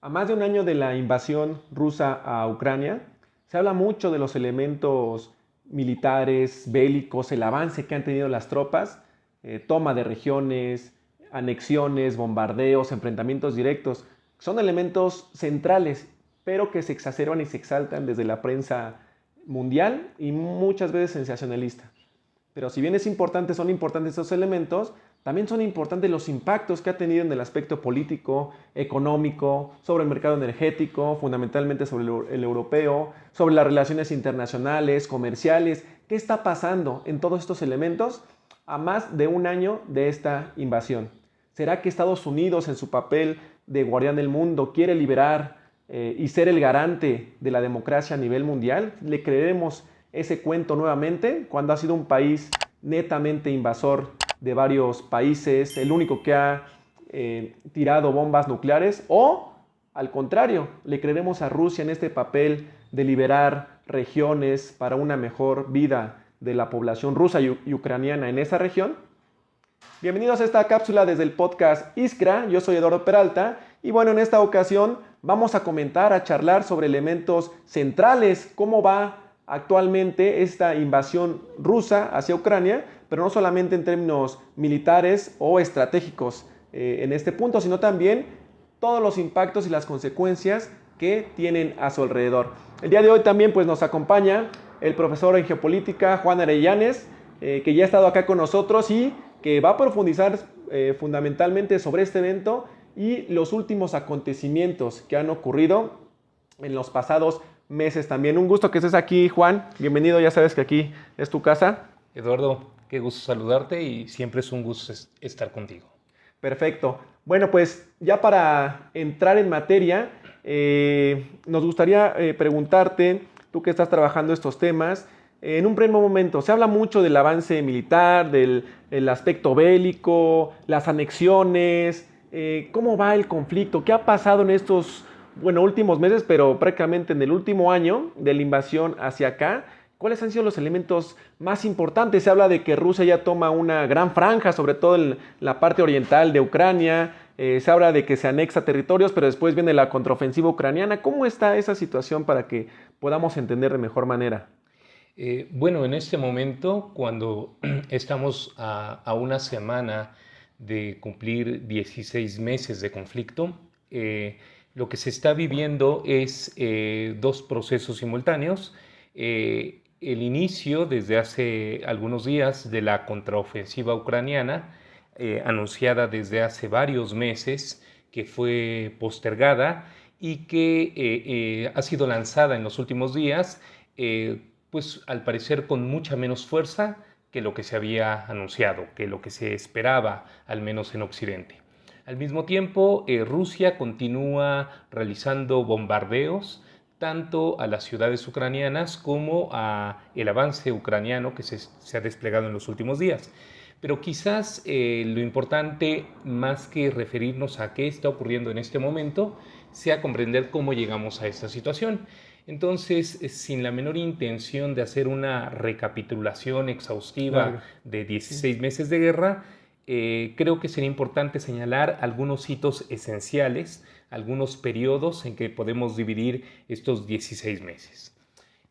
A más de un año de la invasión rusa a Ucrania, se habla mucho de los elementos militares, bélicos, el avance que han tenido las tropas, toma de regiones, anexiones, bombardeos, enfrentamientos directos. Son elementos centrales, pero que se exacerban y se exaltan desde la prensa mundial y muchas veces sensacionalista. Pero si bien son importantes esos elementos, también son importantes los impactos que ha tenido en el aspecto político, económico, sobre el mercado energético, fundamentalmente sobre el europeo, sobre las relaciones internacionales, comerciales. ¿Qué está pasando en todos estos elementos a más de un año de esta invasión? ¿Será que Estados Unidos, en su papel de guardián del mundo, quiere liberar y ser el garante de la democracia a nivel mundial? ¿Le creeremos ese cuento nuevamente cuando ha sido un país netamente invasor de varios países, el único que ha tirado bombas nucleares? ¿O al contrario, le creeremos a Rusia en este papel de liberar regiones para una mejor vida de la población rusa y ucraniana en esa región? Bienvenidos a esta cápsula desde el podcast Iskra. Yo soy Eduardo Peralta y bueno, en esta ocasión vamos a comentar, a charlar sobre elementos centrales, cómo va actualmente esta invasión rusa hacia Ucrania, pero no solamente en términos militares o estratégicos en este punto, sino también todos los impactos y las consecuencias que tienen a su alrededor. El día de hoy también pues, nos acompaña el profesor en geopolítica Juan Arellanes, que ya ha estado acá con nosotros y que va a profundizar fundamentalmente sobre este evento y los últimos acontecimientos que han ocurrido en los pasados meses también. Un gusto que estés aquí, Juan. Bienvenido, ya sabes que aquí es tu casa. Eduardo, qué gusto saludarte y siempre es un gusto estar contigo. Perfecto. Bueno, pues ya para entrar en materia, nos gustaría preguntarte, tú que estás trabajando estos temas, en un primer momento, se habla mucho del avance militar, del aspecto bélico, las anexiones, ¿cómo va el conflicto? ¿Qué ha pasado en estos últimos meses, pero prácticamente en el último año de la invasión hacia acá? ¿Cuáles han sido los elementos más importantes? Se habla de que Rusia ya toma una gran franja, sobre todo en la parte oriental de Ucrania. Se habla de que se anexa territorios, pero después viene la contraofensiva ucraniana. ¿Cómo está esa situación para que podamos entender de mejor manera? Bueno, en este momento, cuando estamos a una semana de cumplir 16 meses de conflicto, lo que se está viviendo es dos procesos simultáneos. El inicio desde hace algunos días de la contraofensiva ucraniana, anunciada desde hace varios meses, que fue postergada y que ha sido lanzada en los últimos días, pues al parecer con mucha menos fuerza que lo que se había anunciado, que lo que se esperaba, al menos en Occidente. Al mismo tiempo, Rusia continúa realizando bombardeos tanto a las ciudades ucranianas como a el avance ucraniano que se ha desplegado en los últimos días. Pero quizás lo importante, más que referirnos a qué está ocurriendo en este momento, sea comprender cómo llegamos a esta situación. Entonces, sin la menor intención de hacer una recapitulación exhaustiva de 16 meses de guerra, creo que sería importante señalar algunos hitos esenciales, algunos periodos en que podemos dividir estos 16 meses.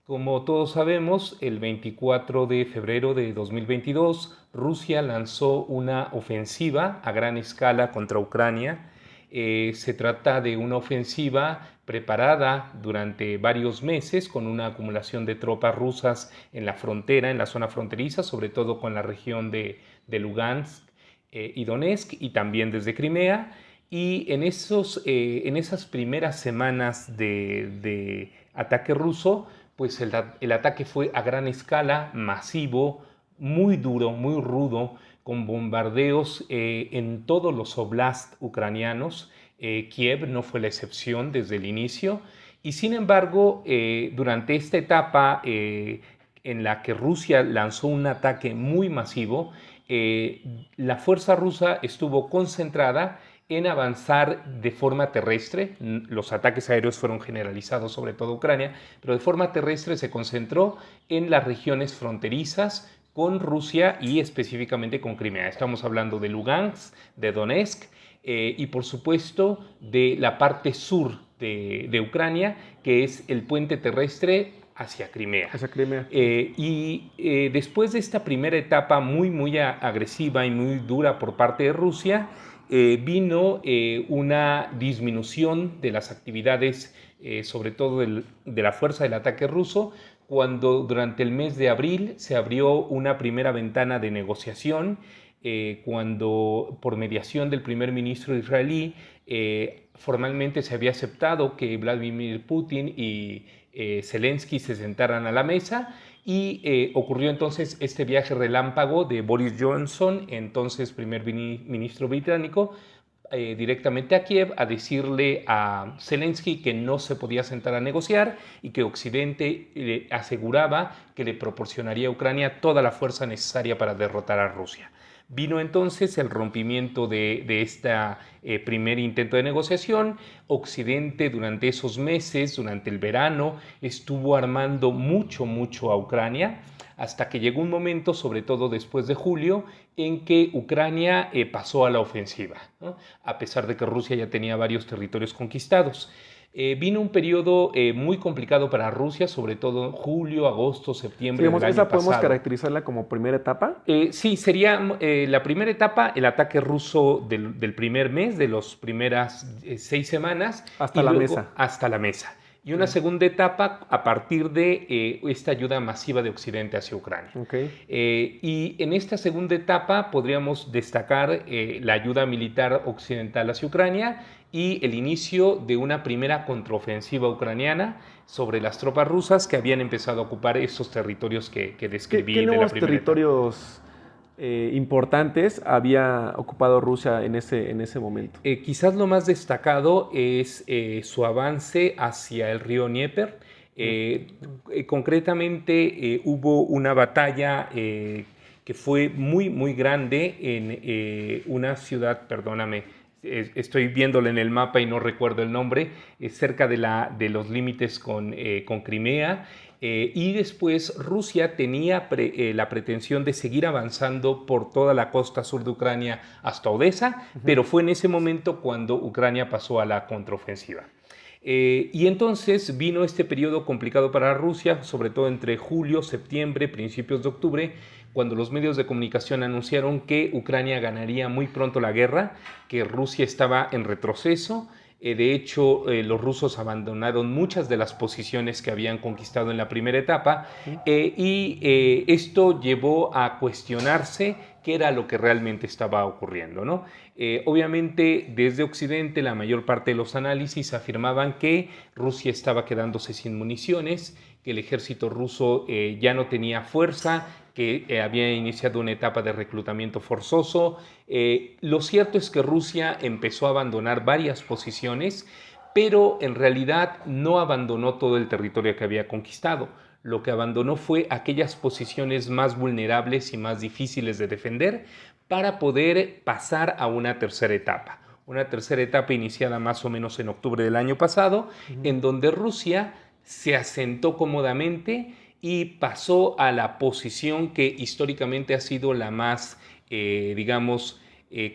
Como todos sabemos, el 24 de febrero de 2022, Rusia lanzó una ofensiva a gran escala contra Ucrania. Se trata de una ofensiva preparada durante varios meses con una acumulación de tropas rusas en la frontera, en la zona fronteriza, sobre todo con la región de Lugansk y Donetsk, y también desde Crimea. Y en esas primeras semanas de ataque ruso, pues el ataque fue a gran escala, masivo, muy duro, muy rudo, con bombardeos en todos los oblasts ucranianos. Kiev no fue la excepción desde el inicio. Y sin embargo, durante esta etapa en la que Rusia lanzó un ataque muy masivo, la fuerza rusa estuvo concentrada en avanzar de forma terrestre. Los ataques aéreos fueron generalizados, sobre todo Ucrania, pero de forma terrestre se concentró en las regiones fronterizas con Rusia y específicamente con Crimea. Estamos hablando de Lugansk, de Donetsk y por supuesto de la parte sur de Ucrania, que es el puente terrestre hacia Crimea. Hacia Crimea. Después de esta primera etapa muy agresiva y muy dura por parte de Rusia, vino una disminución de las actividades, sobre todo de la fuerza del ataque ruso, cuando durante el mes de abril se abrió una primera ventana de negociación, cuando por mediación del primer ministro israelí formalmente se había aceptado que Vladimir Putin y Zelensky se sentaran a la mesa y ocurrió entonces este viaje relámpago de Boris Johnson, entonces primer ministro británico, directamente a Kiev a decirle a Zelensky que no se podía sentar a negociar y que Occidente le aseguraba que le proporcionaría a Ucrania toda la fuerza necesaria para derrotar a Rusia. Vino entonces el rompimiento de este primer intento de negociación. Occidente durante esos meses, durante el verano, estuvo armando mucho a Ucrania, hasta que llegó un momento, sobre todo después de julio, en que Ucrania pasó a la ofensiva, ¿no? A pesar de que Rusia ya tenía varios territorios conquistados. Vino un periodo muy complicado para Rusia, sobre todo julio, agosto, septiembre del año ¿Esa podemos pasado. caracterizarla como primera etapa? Sí, sería la primera etapa, el ataque ruso del primer mes, de las primeras 6 semanas. Hasta y la luego mesa. hasta la mesa. Y una segunda etapa a partir de esta ayuda masiva de Occidente hacia Ucrania. Okay. Y en esta segunda etapa podríamos destacar la ayuda militar occidental hacia Ucrania y el inicio de una primera contraofensiva ucraniana sobre las tropas rusas que habían empezado a ocupar esos territorios que describí ¿Qué de la nuevos primera territorios importantes había ocupado Rusia en ese momento? Quizás lo más destacado es su avance hacia el río Dnieper. Concretamente hubo una batalla que fue muy grande en una ciudad, perdóname, estoy viéndola en el mapa y no recuerdo el nombre, cerca de los límites con Crimea. Y después Rusia tenía la pretensión de seguir avanzando por toda la costa sur de Ucrania hasta Odessa, pero fue en ese momento cuando Ucrania pasó a la contraofensiva. Y entonces vino este periodo complicado para Rusia, sobre todo entre julio, septiembre, principios de octubre, cuando los medios de comunicación anunciaron que Ucrania ganaría muy pronto la guerra, que Rusia estaba en retroceso. De hecho, los rusos abandonaron muchas de las posiciones que habían conquistado en la primera etapa y esto llevó a cuestionarse qué era lo que realmente estaba ocurriendo, ¿no? Obviamente, desde Occidente, la mayor parte de los análisis afirmaban que Rusia estaba quedándose sin municiones, que el ejército ruso ya no tenía fuerza, que había iniciado una etapa de reclutamiento forzoso. Lo cierto es que Rusia empezó a abandonar varias posiciones, pero en realidad no abandonó todo el territorio que había conquistado. Lo que abandonó fue aquellas posiciones más vulnerables y más difíciles de defender para poder pasar a una tercera etapa. Una tercera etapa iniciada más o menos en octubre del año pasado, en donde Rusia se asentó cómodamente y pasó a la posición que históricamente ha sido la más,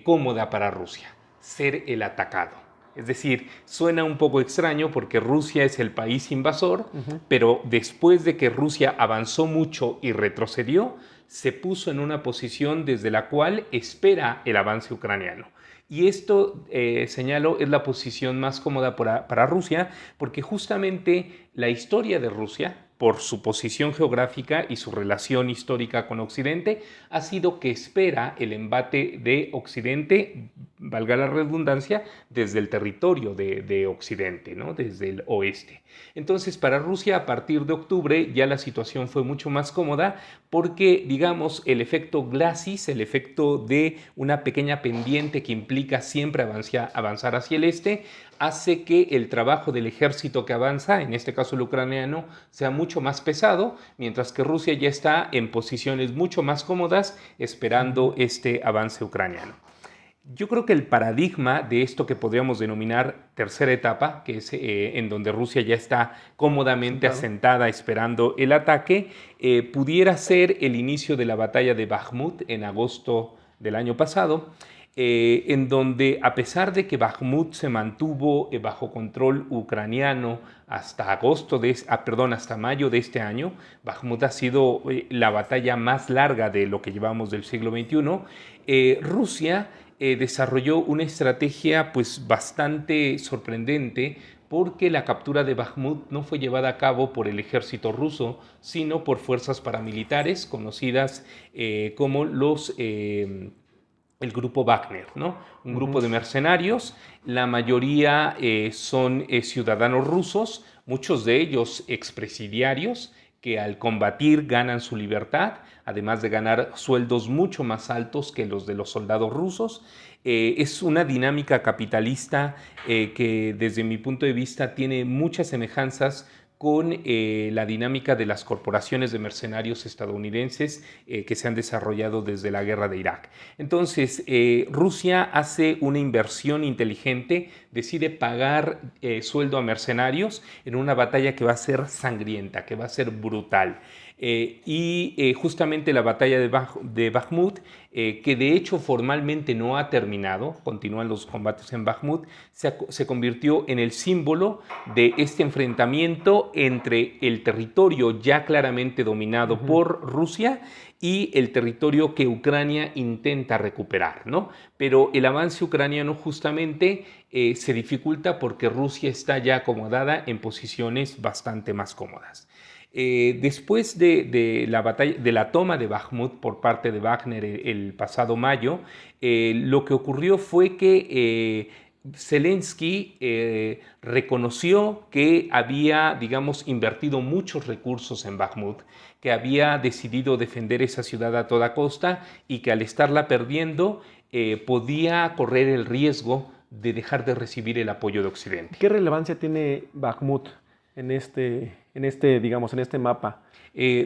cómoda para Rusia, ser el atacado. Es decir, suena un poco extraño porque Rusia es el país invasor, pero después de que Rusia avanzó mucho y retrocedió, se puso en una posición desde la cual espera el avance ucraniano. Y esto, señalo, es la posición más cómoda para Rusia, porque justamente la historia de Rusia, por su posición geográfica y su relación histórica con Occidente, ha sido que espera el embate de Occidente, valga la redundancia, desde el territorio de Occidente, ¿no? Desde el oeste. Entonces, para Rusia, a partir de octubre, ya la situación fue mucho más cómoda porque, digamos, el efecto glacis, el efecto de una pequeña pendiente que implica siempre avanzar hacia el este, hace que el trabajo del ejército que avanza, en este caso el ucraniano, sea mucho más pesado, mientras que Rusia ya está en posiciones mucho más cómodas esperando este avance ucraniano. Yo creo que el paradigma de esto que podríamos denominar tercera etapa, que es en donde Rusia ya está cómodamente asentada esperando el ataque, pudiera ser el inicio de la batalla de Bakhmut en agosto del año pasado, en donde a pesar de que Bakhmut se mantuvo bajo control ucraniano hasta hasta mayo de este año, Bakhmut ha sido la batalla más larga de lo que llevamos del siglo XXI, Rusia desarrolló una estrategia pues bastante sorprendente porque la captura de Bakhmut no fue llevada a cabo por el ejército ruso, sino por fuerzas paramilitares conocidas como el grupo Wagner, ¿no? Un grupo de mercenarios, la mayoría son ciudadanos rusos, muchos de ellos expresidiarios que al combatir ganan su libertad, además de ganar sueldos mucho más altos que los de los soldados rusos. Es una dinámica capitalista que desde mi punto de vista tiene muchas semejanzas con la dinámica de las corporaciones de mercenarios estadounidenses que se han desarrollado desde la guerra de Irak. Entonces, Rusia hace una inversión inteligente, decide pagar sueldo a mercenarios en una batalla que va a ser sangrienta, que va a ser brutal. Justamente la batalla de Bakhmut, que de hecho formalmente no ha terminado, continúan los combates en Bakhmut, se convirtió en el símbolo de este enfrentamiento entre el territorio ya claramente dominado por Rusia y el territorio que Ucrania intenta recuperar, ¿no? Pero el avance ucraniano justamente se dificulta porque Rusia está ya acomodada en posiciones bastante más cómodas. Después de la batalla, de la toma de Bakhmut por parte de Wagner el pasado mayo, lo que ocurrió fue que Zelensky reconoció que había, digamos, invertido muchos recursos en Bakhmut, que había decidido defender esa ciudad a toda costa y que al estarla perdiendo podía correr el riesgo de dejar de recibir el apoyo de Occidente. ¿Qué relevancia tiene Bakhmut en este mapa?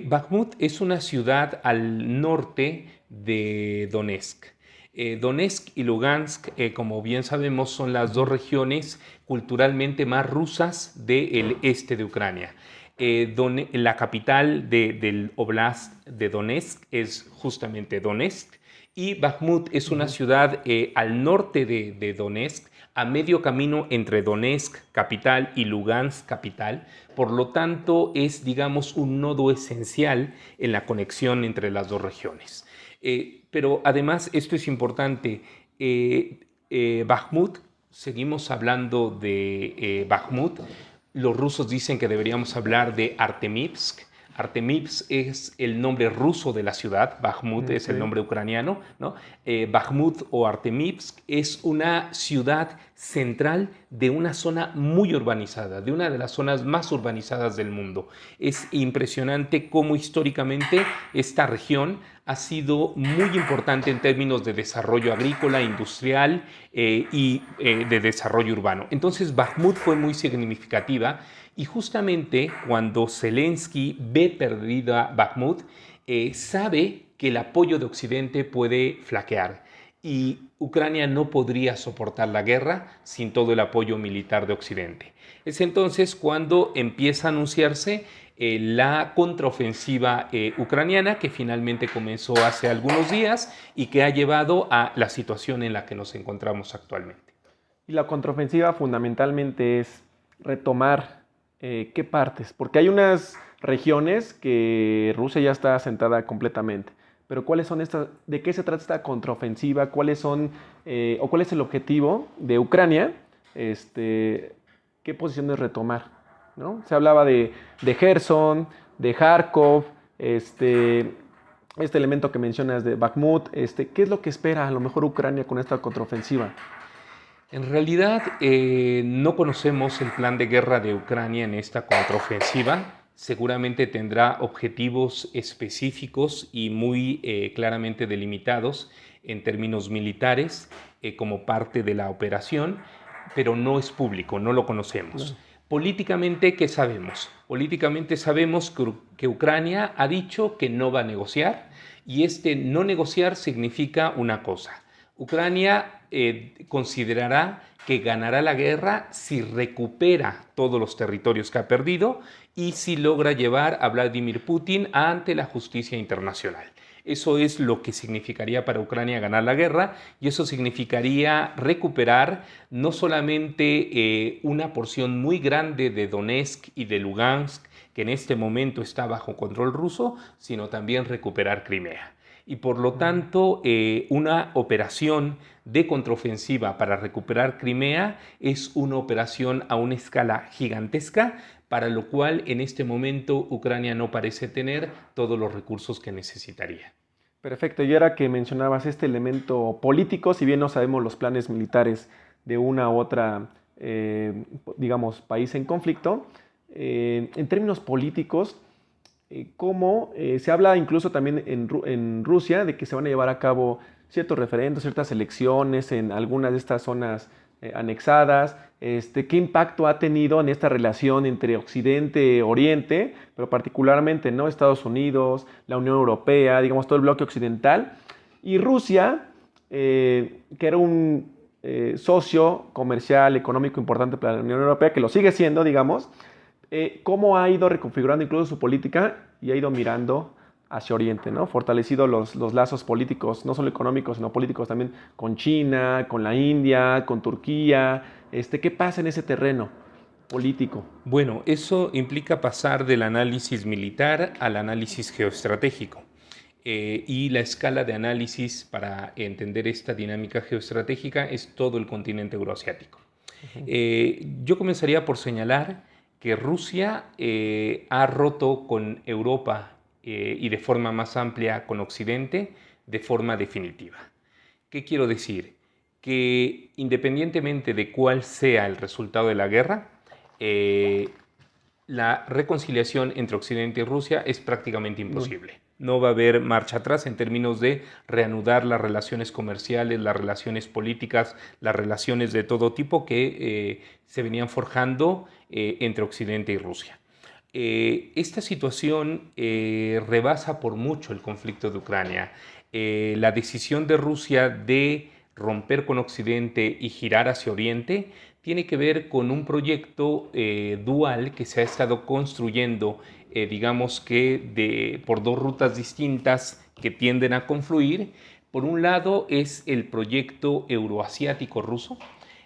Bakhmut es una ciudad al norte de Donetsk. Donetsk y Lugansk, como bien sabemos, son las dos regiones culturalmente más rusas del este de Ucrania. La capital del Oblast de Donetsk es justamente Donetsk y Bakhmut es una ciudad al norte de Donetsk, a medio camino entre Donetsk, capital, y Lugansk, capital. Por lo tanto, es, digamos, un nodo esencial en la conexión entre las dos regiones. Pero además, esto es importante, Bakhmut, seguimos hablando de Bakhmut, los rusos dicen que deberíamos hablar de Artemivsk. Artemivsk es el nombre ruso de la ciudad, Bakhmut es el nombre ucraniano, ¿no? Bakhmut o Artemivsk es una ciudad central de una zona muy urbanizada, de una de las zonas más urbanizadas del mundo. Es impresionante cómo históricamente esta región ha sido muy importante en términos de desarrollo agrícola, industrial y de desarrollo urbano. Entonces Bakhmut fue muy significativa y justamente cuando Zelensky ve perdida Bakhmut, sabe que el apoyo de Occidente puede flaquear y Ucrania no podría soportar la guerra sin todo el apoyo militar de Occidente. Es entonces cuando empieza a anunciarse la contraofensiva ucraniana que finalmente comenzó hace algunos días y que ha llevado a la situación en la que nos encontramos actualmente. Y la contraofensiva fundamentalmente es retomar ¿qué partes? Porque hay unas regiones que Rusia ya está asentada completamente. Pero ¿cuáles son estas? ¿De qué se trata esta contraofensiva? ¿Cuáles son o cuál es el objetivo de Ucrania? ¿Qué posiciones retomar? ¿No? Se hablaba de Gerson, de Kharkov, este elemento que mencionas de Bakhmut. ¿Qué es lo que espera a lo mejor Ucrania con esta contraofensiva? En realidad no conocemos el plan de guerra de Ucrania en esta contraofensiva. Seguramente tendrá objetivos específicos y muy claramente delimitados en términos militares como parte de la operación, pero no es público, no lo conocemos. No. Políticamente, ¿qué sabemos? Políticamente sabemos que Ucrania ha dicho que no va a negociar y no negociar significa una cosa. Ucrania considerará que ganará la guerra si recupera todos los territorios que ha perdido y si logra llevar a Vladimir Putin ante la justicia internacional. Eso es lo que significaría para Ucrania ganar la guerra, y eso significaría recuperar no solamente una porción muy grande de Donetsk y de Lugansk, que en este momento está bajo control ruso, sino también recuperar Crimea. Y por lo tanto, una operación de contraofensiva para recuperar Crimea es una operación a una escala gigantesca, para lo cual en este momento Ucrania no parece tener todos los recursos que necesitaría. Perfecto, y ahora que mencionabas este elemento político, si bien no sabemos los planes militares de una u otra, digamos, país en conflicto, en términos políticos, cómo se habla incluso también en Rusia de que se van a llevar a cabo ciertos referendos, ciertas elecciones en algunas de estas zonas anexadas. ¿Qué impacto ha tenido en esta relación entre Occidente y Oriente, pero particularmente, ¿no?, Estados Unidos, la Unión Europea, digamos todo el bloque occidental, y Rusia, que era un socio comercial, económico importante para la Unión Europea, que lo sigue siendo, digamos, cómo ha ido reconfigurando incluso su política y ha ido mirando hacia Oriente, ¿no? Fortalecido los lazos políticos, no solo económicos, sino políticos también con China, con la India, con Turquía. ¿Qué pasa en ese terreno político? Bueno, eso implica pasar del análisis militar al análisis geoestratégico. Y la escala de análisis para entender esta dinámica geoestratégica es todo el continente euroasiático. Yo comenzaría por señalar que Rusia ha roto con Europa y de forma más amplia con Occidente de forma definitiva. ¿Qué quiero decir? Que independientemente de cuál sea el resultado de la guerra, la reconciliación entre Occidente y Rusia es prácticamente imposible. No va a haber marcha atrás en términos de reanudar las relaciones comerciales, las relaciones políticas, las relaciones de todo tipo que se venían forjando entre Occidente y Rusia. Esta situación rebasa por mucho el conflicto de Ucrania. La decisión de Rusia de romper con Occidente y girar hacia Oriente tiene que ver con un proyecto dual que se ha estado construyendo, digamos que por dos rutas distintas que tienden a confluir. Por un lado es el proyecto euroasiático ruso.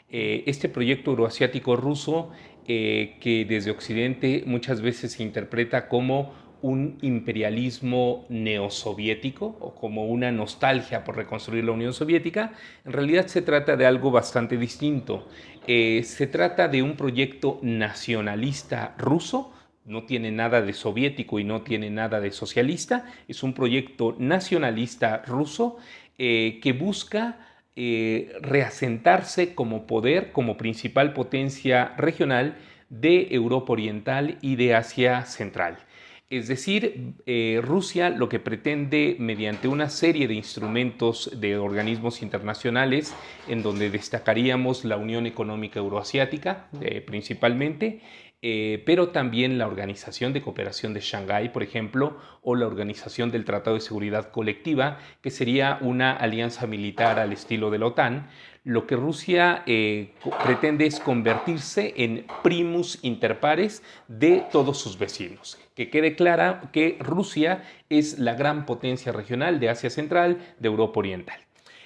Este proyecto euroasiático ruso que desde Occidente muchas veces se interpreta como un imperialismo neosoviético o como una nostalgia por reconstruir la Unión Soviética, en realidad se trata de algo bastante distinto. Se trata de un proyecto nacionalista ruso, no tiene nada de soviético y no tiene nada de socialista, es un proyecto nacionalista ruso que busca reasentarse como poder, como principal potencia regional de Europa Oriental y de Asia Central. Es decir, Rusia lo que pretende mediante una serie de instrumentos de organismos internacionales, en donde destacaríamos la Unión Económica Euroasiática principalmente, pero también la Organización de Cooperación de Shanghái, por ejemplo, o la Organización del Tratado de Seguridad Colectiva, que sería una alianza militar al estilo de la OTAN. Lo que Rusia pretende es convertirse en primus inter pares de todos sus vecinos. Que quede clara que Rusia es la gran potencia regional de Asia Central, de Europa Oriental.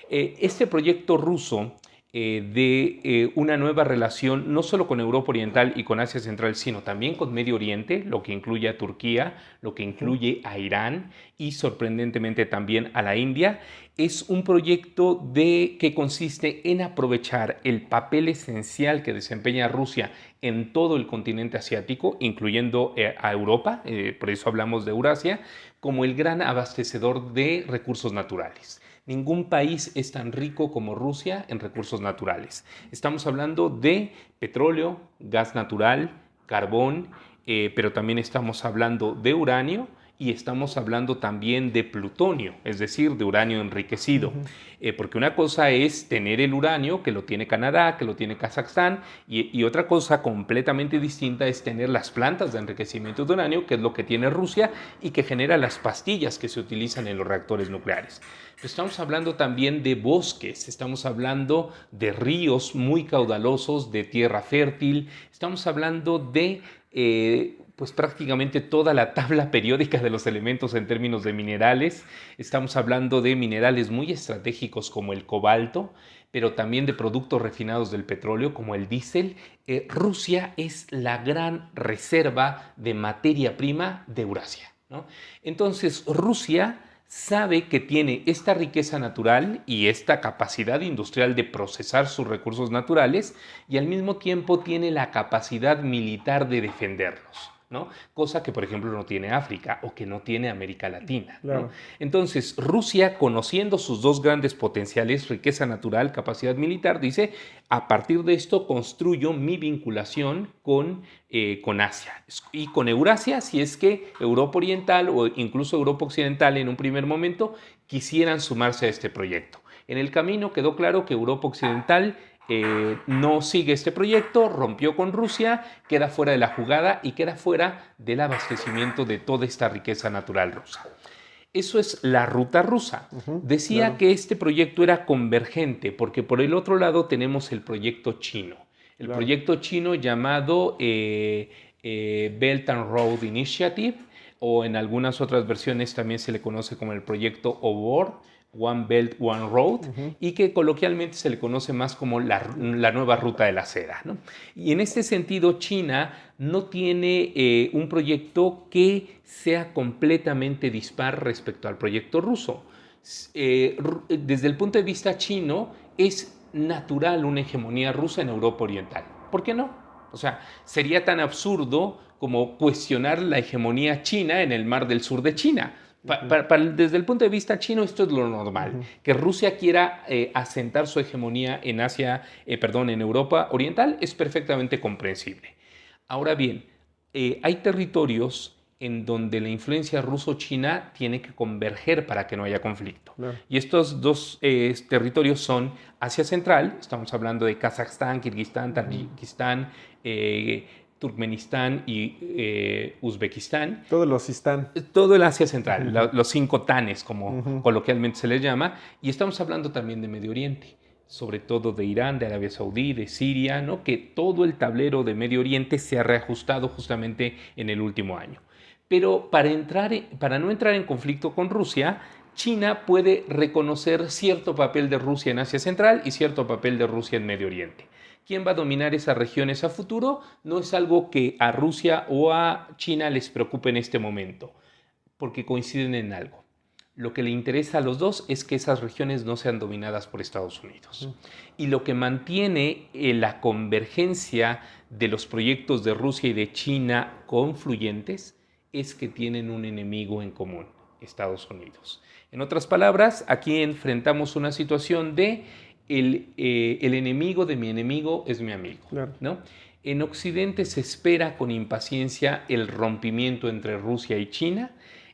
Este proyecto ruso de una nueva relación no solo con Europa Oriental y con Asia Central, sino también con Medio Oriente, lo que incluye a Turquía, lo que incluye a Irán y sorprendentemente también a la India, es un proyecto que consiste en aprovechar el papel esencial que desempeña Rusia en todo el continente asiático, incluyendo a Europa, por eso hablamos de Eurasia, como el gran abastecedor de recursos naturales. Ningún país es tan rico como Rusia en recursos naturales. Estamos hablando de petróleo, gas natural, carbón, pero también estamos hablando de uranio y estamos hablando también de plutonio, es decir, de uranio enriquecido. Porque una cosa es tener el uranio, que lo tiene Canadá, que lo tiene Kazajstán, y otra cosa completamente distinta es tener las plantas de enriquecimiento de uranio, que es lo que tiene Rusia y que genera las pastillas que se utilizan en los reactores nucleares. Pero estamos hablando también de bosques, estamos hablando de ríos muy caudalosos, de tierra fértil, estamos hablando de pues prácticamente toda la tabla periódica de los elementos en términos de minerales. Estamos hablando de minerales muy estratégicos como el cobalto, pero también de productos refinados del petróleo como el diésel. Rusia es la gran reserva de materia prima de Eurasia, ¿no? Entonces, Rusia sabe que tiene esta riqueza natural y esta capacidad industrial de procesar sus recursos naturales y al mismo tiempo tiene la capacidad militar de defenderlos, ¿no? Cosa que, por ejemplo, no tiene África o que no tiene América Latina, ¿no? Claro. Entonces, Rusia, conociendo sus dos grandes potenciales, riqueza natural, capacidad militar, dice, a partir de esto construyo mi vinculación con Asia y con Eurasia, si es que Europa Oriental o incluso Europa Occidental en un primer momento quisieran sumarse a este proyecto. En el camino quedó claro que Europa Occidental no sigue este proyecto, rompió con Rusia, queda fuera de la jugada y queda fuera del abastecimiento de toda esta riqueza natural rusa. Eso es la ruta rusa. Decía Claro. que este proyecto era convergente porque por el otro lado tenemos el proyecto chino. El Claro. proyecto chino llamado Belt and Road Initiative, o en algunas otras versiones también se le conoce como el proyecto OBOR, One Belt, One Road, y que coloquialmente se le conoce más como la nueva ruta de la seda, ¿no? Y en este sentido, China no tiene un proyecto que sea completamente dispar respecto al proyecto ruso. Desde el punto de vista chino, es natural una hegemonía rusa en Europa Oriental. ¿Por qué no? O sea, sería tan absurdo como cuestionar la hegemonía china en el mar del sur de China. Desde el punto de vista chino, esto es lo normal. Que Rusia quiera asentar su hegemonía en en Europa Oriental es perfectamente comprensible. Ahora bien, hay territorios en donde la influencia ruso-china tiene que converger para que no haya conflicto. Claro. Y estos dos territorios son Asia Central, estamos hablando de Kazajstán, Kirguistán, Tayikistán, Turkmenistán y Uzbekistán. Todos los están. Todo el Asia Central, los 5 tanes, como coloquialmente se les llama, y estamos hablando también de Medio Oriente, sobre todo de Irán, de Arabia Saudí, de Siria, ¿no? Que todo el tablero de Medio Oriente se ha reajustado justamente en el último año. Pero para no entrar en conflicto con Rusia, China puede reconocer cierto papel de Rusia en Asia Central y cierto papel de Rusia en Medio Oriente. ¿Quién va a dominar esas regiones a futuro? No es algo que a Rusia o a China les preocupe en este momento, porque coinciden en algo. Lo que le interesa a los dos es que esas regiones no sean dominadas por Estados Unidos. Y lo que mantiene la convergencia de los proyectos de Rusia y de China confluyentes es que tienen un enemigo en común, Estados Unidos. En otras palabras, aquí enfrentamos una situación de el enemigo de mi enemigo es mi amigo, Claro. ¿no? En Occidente se espera con impaciencia el rompimiento entre Rusia y China.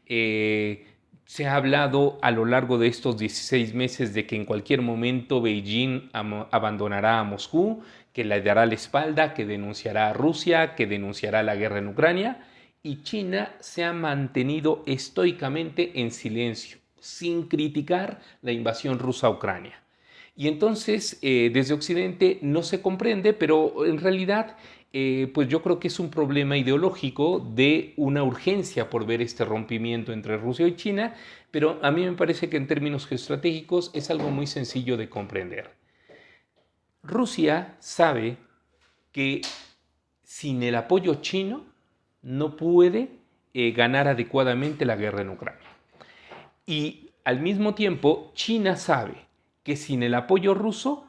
Se ha hablado a lo largo de estos 16 meses de que en cualquier momento Beijing abandonará a Moscú, que le dará la espalda, que denunciará a Rusia, que denunciará la guerra en Ucrania, y China se ha mantenido estoicamente en silencio, sin criticar la invasión rusa a Ucrania. Y entonces, desde Occidente no se comprende, pero en realidad, pues yo creo que es un problema ideológico de una urgencia por ver este rompimiento entre Rusia y China, pero a mí me parece que en términos geoestratégicos es algo muy sencillo de comprender. Rusia sabe que sin el apoyo chino no puede ganar adecuadamente la guerra en Ucrania. Y al mismo tiempo, China sabe que sin el apoyo ruso,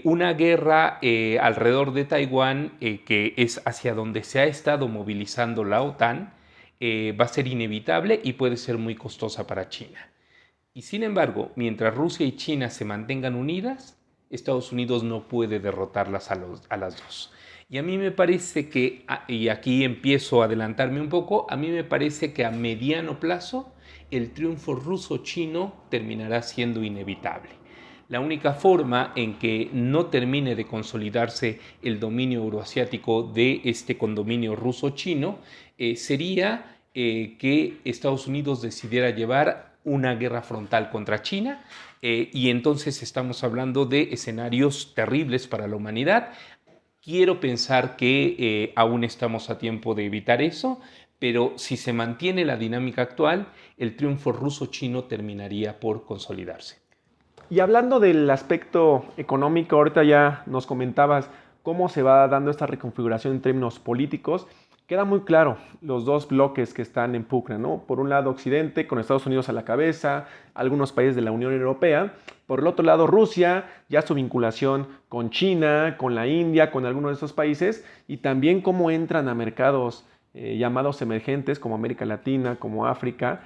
una guerra alrededor de Taiwán, que es hacia donde se ha estado movilizando la OTAN, va a ser inevitable y puede ser muy costosa para China. Y sin embargo, mientras Rusia y China se mantengan unidas, Estados Unidos no puede derrotarlas a las dos. Y a mí me parece que, y aquí empiezo a adelantarme un poco, a mí me parece que a mediano plazo el triunfo ruso-chino terminará siendo inevitable. La única forma en que no termine de consolidarse el dominio euroasiático de este condominio ruso-chino sería que Estados Unidos decidiera llevar una guerra frontal contra China y entonces estamos hablando de escenarios terribles para la humanidad. Quiero pensar que aún estamos a tiempo de evitar eso, pero si se mantiene la dinámica actual, el triunfo ruso-chino terminaría por consolidarse. Y hablando del aspecto económico, ahorita ya nos comentabas cómo se va dando esta reconfiguración en términos políticos. Queda muy claro los dos bloques que están en pugna, ¿no? Por un lado Occidente, con Estados Unidos a la cabeza, algunos países de la Unión Europea. Por el otro lado Rusia, ya su vinculación con China, con la India, con algunos de estos países, y también cómo entran a mercados llamados emergentes como América Latina, como África,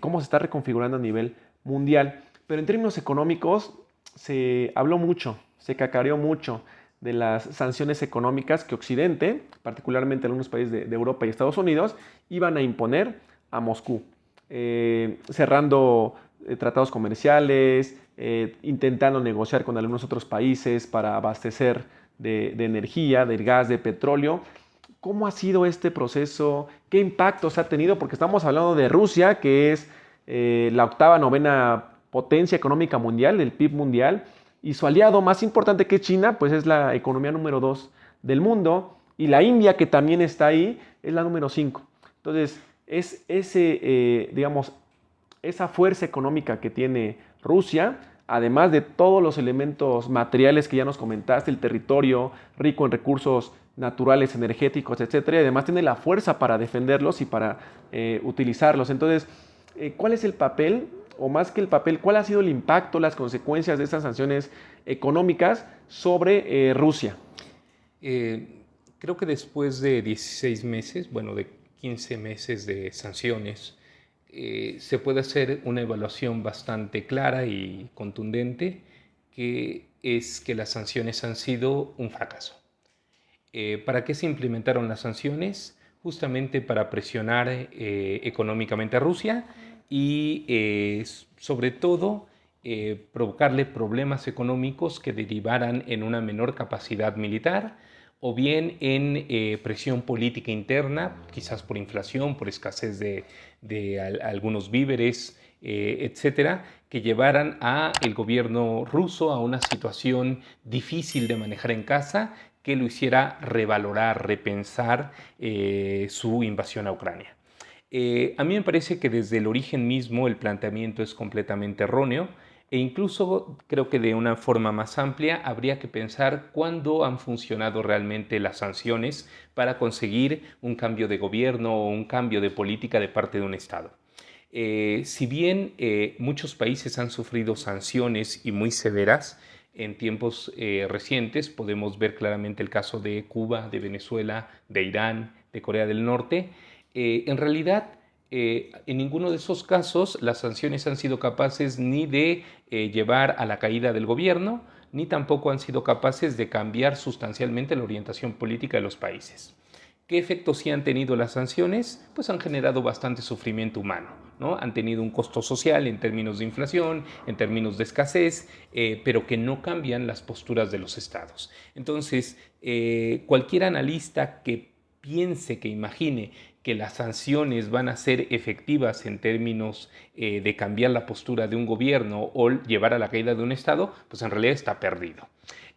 cómo se está reconfigurando a nivel mundial. Pero en términos económicos se habló mucho, se cacareó mucho de las sanciones económicas que Occidente, particularmente algunos países de Europa y Estados Unidos, iban a imponer a Moscú, cerrando tratados comerciales, intentando negociar con algunos otros países para abastecer de energía, del gas, de petróleo. ¿Cómo ha sido este proceso? ¿Qué impactos ha tenido? Porque estamos hablando de Rusia, que es la octava, novena potencia económica mundial, el PIB mundial, y su aliado más importante, que es China, pues es la economía número 2 del mundo, y la India, que también está ahí, es la número 5. Entonces, es digamos, esa fuerza económica que tiene Rusia, además de todos los elementos materiales que ya nos comentaste, el territorio rico en recursos naturales, energéticos, etcétera, y además tiene la fuerza para defenderlos y para utilizarlos. Entonces, ¿cuál es el papel, o más que el papel, cuál ha sido el impacto, las consecuencias de estas sanciones económicas sobre Rusia? Creo que después de 16 meses, bueno, de 15 meses de sanciones, se puede hacer una evaluación bastante clara y contundente, que es que las sanciones han sido un fracaso. ¿Para qué se implementaron las sanciones? Justamente para presionar económicamente a Rusia y sobre todo provocarle problemas económicos que derivaran en una menor capacidad militar o bien en presión política interna, quizás por inflación, por escasez de algunos víveres, etcétera, que llevaran al gobierno ruso a una situación difícil de manejar en casa, que lo hiciera revalorar, repensar su invasión a Ucrania. A mí me parece que desde el origen mismo el planteamiento es completamente erróneo e incluso creo que de una forma más amplia habría que pensar cuándo han funcionado realmente las sanciones para conseguir un cambio de gobierno o un cambio de política de parte de un Estado. Si bien muchos países han sufrido sanciones y muy severas, en tiempos recientes podemos ver claramente el caso de Cuba, de Venezuela, de Irán, de Corea del Norte. En realidad, en ninguno de esos casos las sanciones han sido capaces ni de llevar a la caída del gobierno, ni tampoco han sido capaces de cambiar sustancialmente la orientación política de los países. ¿Qué efectos sí han tenido las sanciones? Pues han generado bastante sufrimiento humano, ¿no? Han tenido un costo social en términos de inflación, en términos de escasez, pero que no cambian las posturas de los estados. Entonces, cualquier analista que piense, que imagine que las sanciones van a ser efectivas en términos de cambiar la postura de un gobierno o llevar a la caída de un estado, pues en realidad está perdido.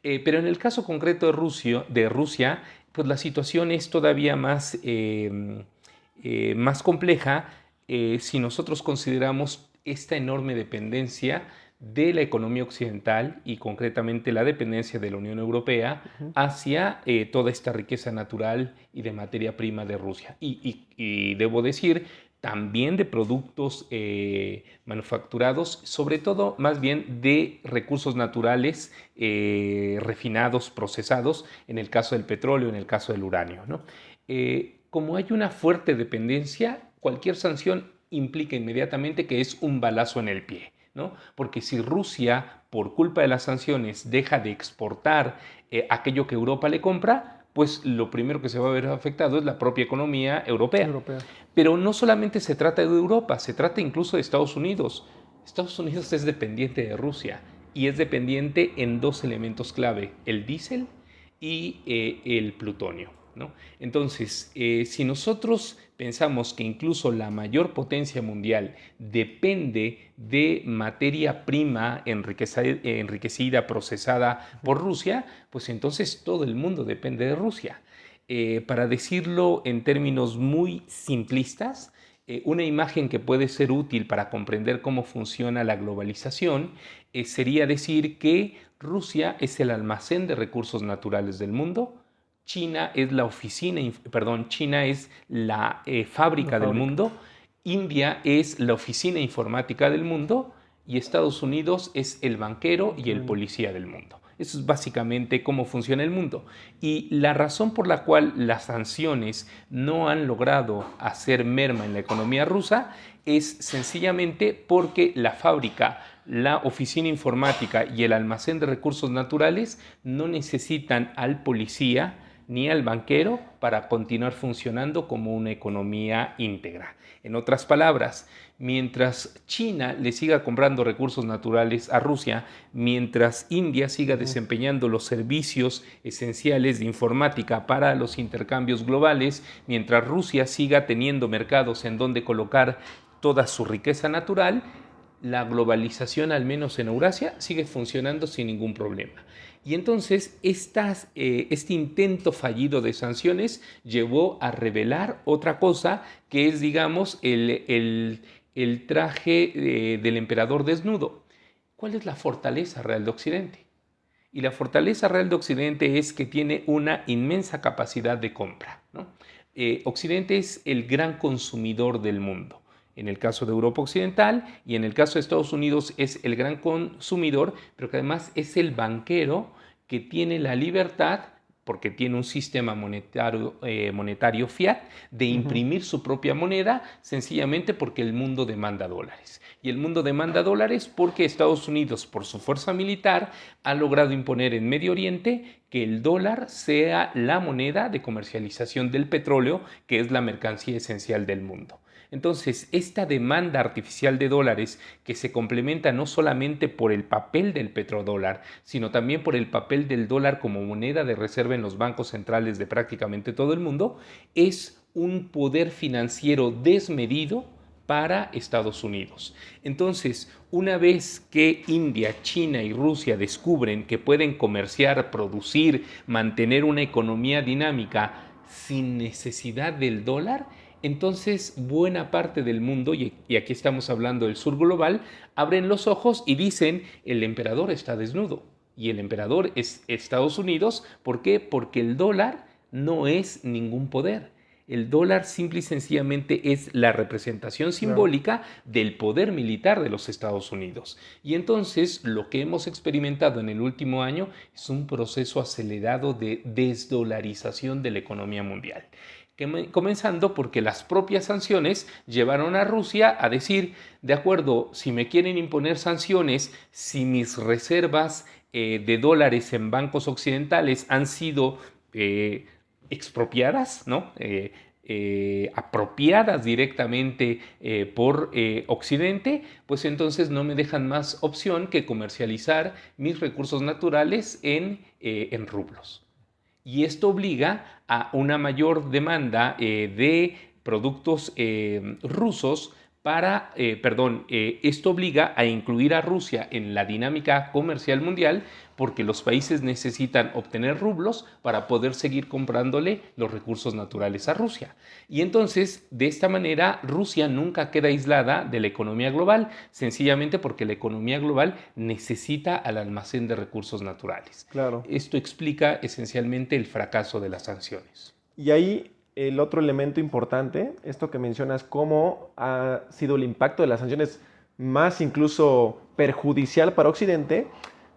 Pero en el caso concreto de Rusia, pues la situación es todavía más compleja si nosotros consideramos esta enorme dependencia de la economía occidental y concretamente la dependencia de la Unión Europea hacia toda esta riqueza natural y de materia prima de Rusia. Y debo decir, también de productos manufacturados, sobre todo más bien de recursos naturales refinados, procesados, en el caso del petróleo, en el caso del uranio, ¿no? Como hay una fuerte dependencia, cualquier sanción implica inmediatamente que es un balazo en el pie, ¿no? Porque si Rusia, por culpa de las sanciones, deja de exportar aquello que Europa le compra, pues lo primero que se va a ver afectado es la propia economía europea. Europea. Pero no solamente se trata de Europa, se trata incluso de Estados Unidos. Estados Unidos es dependiente de Rusia y es dependiente en dos elementos clave, el diésel y el plutonio, ¿no? Entonces, si nosotros pensamos que incluso la mayor potencia mundial depende de materia prima enriquecida, procesada por Rusia, pues entonces todo el mundo depende de Rusia. Para decirlo en términos muy simplistas, una imagen que puede ser útil para comprender cómo funciona la globalización sería decir que Rusia es el almacén de recursos naturales del mundo, China es la China es la fábrica del mundo, India es la oficina informática del mundo y Estados Unidos es el banquero y el policía del mundo. Eso es básicamente cómo funciona el mundo. Y la razón por la cual las sanciones no han logrado hacer merma en la economía rusa es sencillamente porque la fábrica, la oficina informática y el almacén de recursos naturales no necesitan al policía ni al banquero para continuar funcionando como una economía íntegra. En otras palabras, mientras China le siga comprando recursos naturales a Rusia, mientras India siga desempeñando los servicios esenciales de informática para los intercambios globales, mientras Rusia siga teniendo mercados en donde colocar toda su riqueza natural, la globalización, al menos en Eurasia, sigue funcionando sin ningún problema. Y entonces este intento fallido de sanciones llevó a revelar otra cosa que es, digamos, el traje del emperador desnudo. ¿Cuál es la fortaleza real de Occidente? Y la fortaleza real de Occidente es que tiene una inmensa capacidad de compra, ¿no? Occidente es el gran consumidor del mundo. En el caso de Europa Occidental y en el caso de Estados Unidos es el gran consumidor, pero que además es el banquero que tiene la libertad, porque tiene un sistema monetario fiat, de imprimir su propia moneda, sencillamente porque el mundo demanda dólares. Y el mundo demanda dólares porque Estados Unidos, por su fuerza militar, ha logrado imponer en Medio Oriente que el dólar sea la moneda de comercialización del petróleo, que es la mercancía esencial del mundo. Entonces, esta demanda artificial de dólares, que se complementa no solamente por el papel del petrodólar, sino también por el papel del dólar como moneda de reserva en los bancos centrales de prácticamente todo el mundo, es un poder financiero desmedido para Estados Unidos. Entonces, una vez que India, China y Rusia descubren que pueden comerciar, producir, mantener una economía dinámica sin necesidad del dólar, entonces buena parte del mundo, y aquí estamos hablando del sur global, abren los ojos y dicen, el emperador está desnudo. Y el emperador es Estados Unidos. ¿Por qué? Porque el dólar no es ningún poder. El dólar simple y sencillamente es la representación simbólica del poder militar de los Estados Unidos. Y entonces lo que hemos experimentado en el último año es un proceso acelerado de desdolarización de la economía mundial. Comenzando porque las propias sanciones llevaron a Rusia a decir, de acuerdo, si me quieren imponer sanciones, si mis reservas de dólares en bancos occidentales han sido expropiadas, ¿no? Apropiadas directamente por Occidente, pues entonces no me dejan más opción que comercializar mis recursos naturales en rublos. Y esto obliga a una mayor demanda de productos rusos esto obliga a incluir a Rusia en la dinámica comercial mundial porque los países necesitan obtener rublos para poder seguir comprándole los recursos naturales a Rusia. Y entonces, de esta manera, Rusia nunca queda aislada de la economía global, sencillamente porque la economía global necesita al almacén de recursos naturales. Claro. Esto explica esencialmente el fracaso de las sanciones. Y ahí el otro elemento importante, esto que mencionas, cómo ha sido el impacto de las sanciones más incluso perjudicial para Occidente,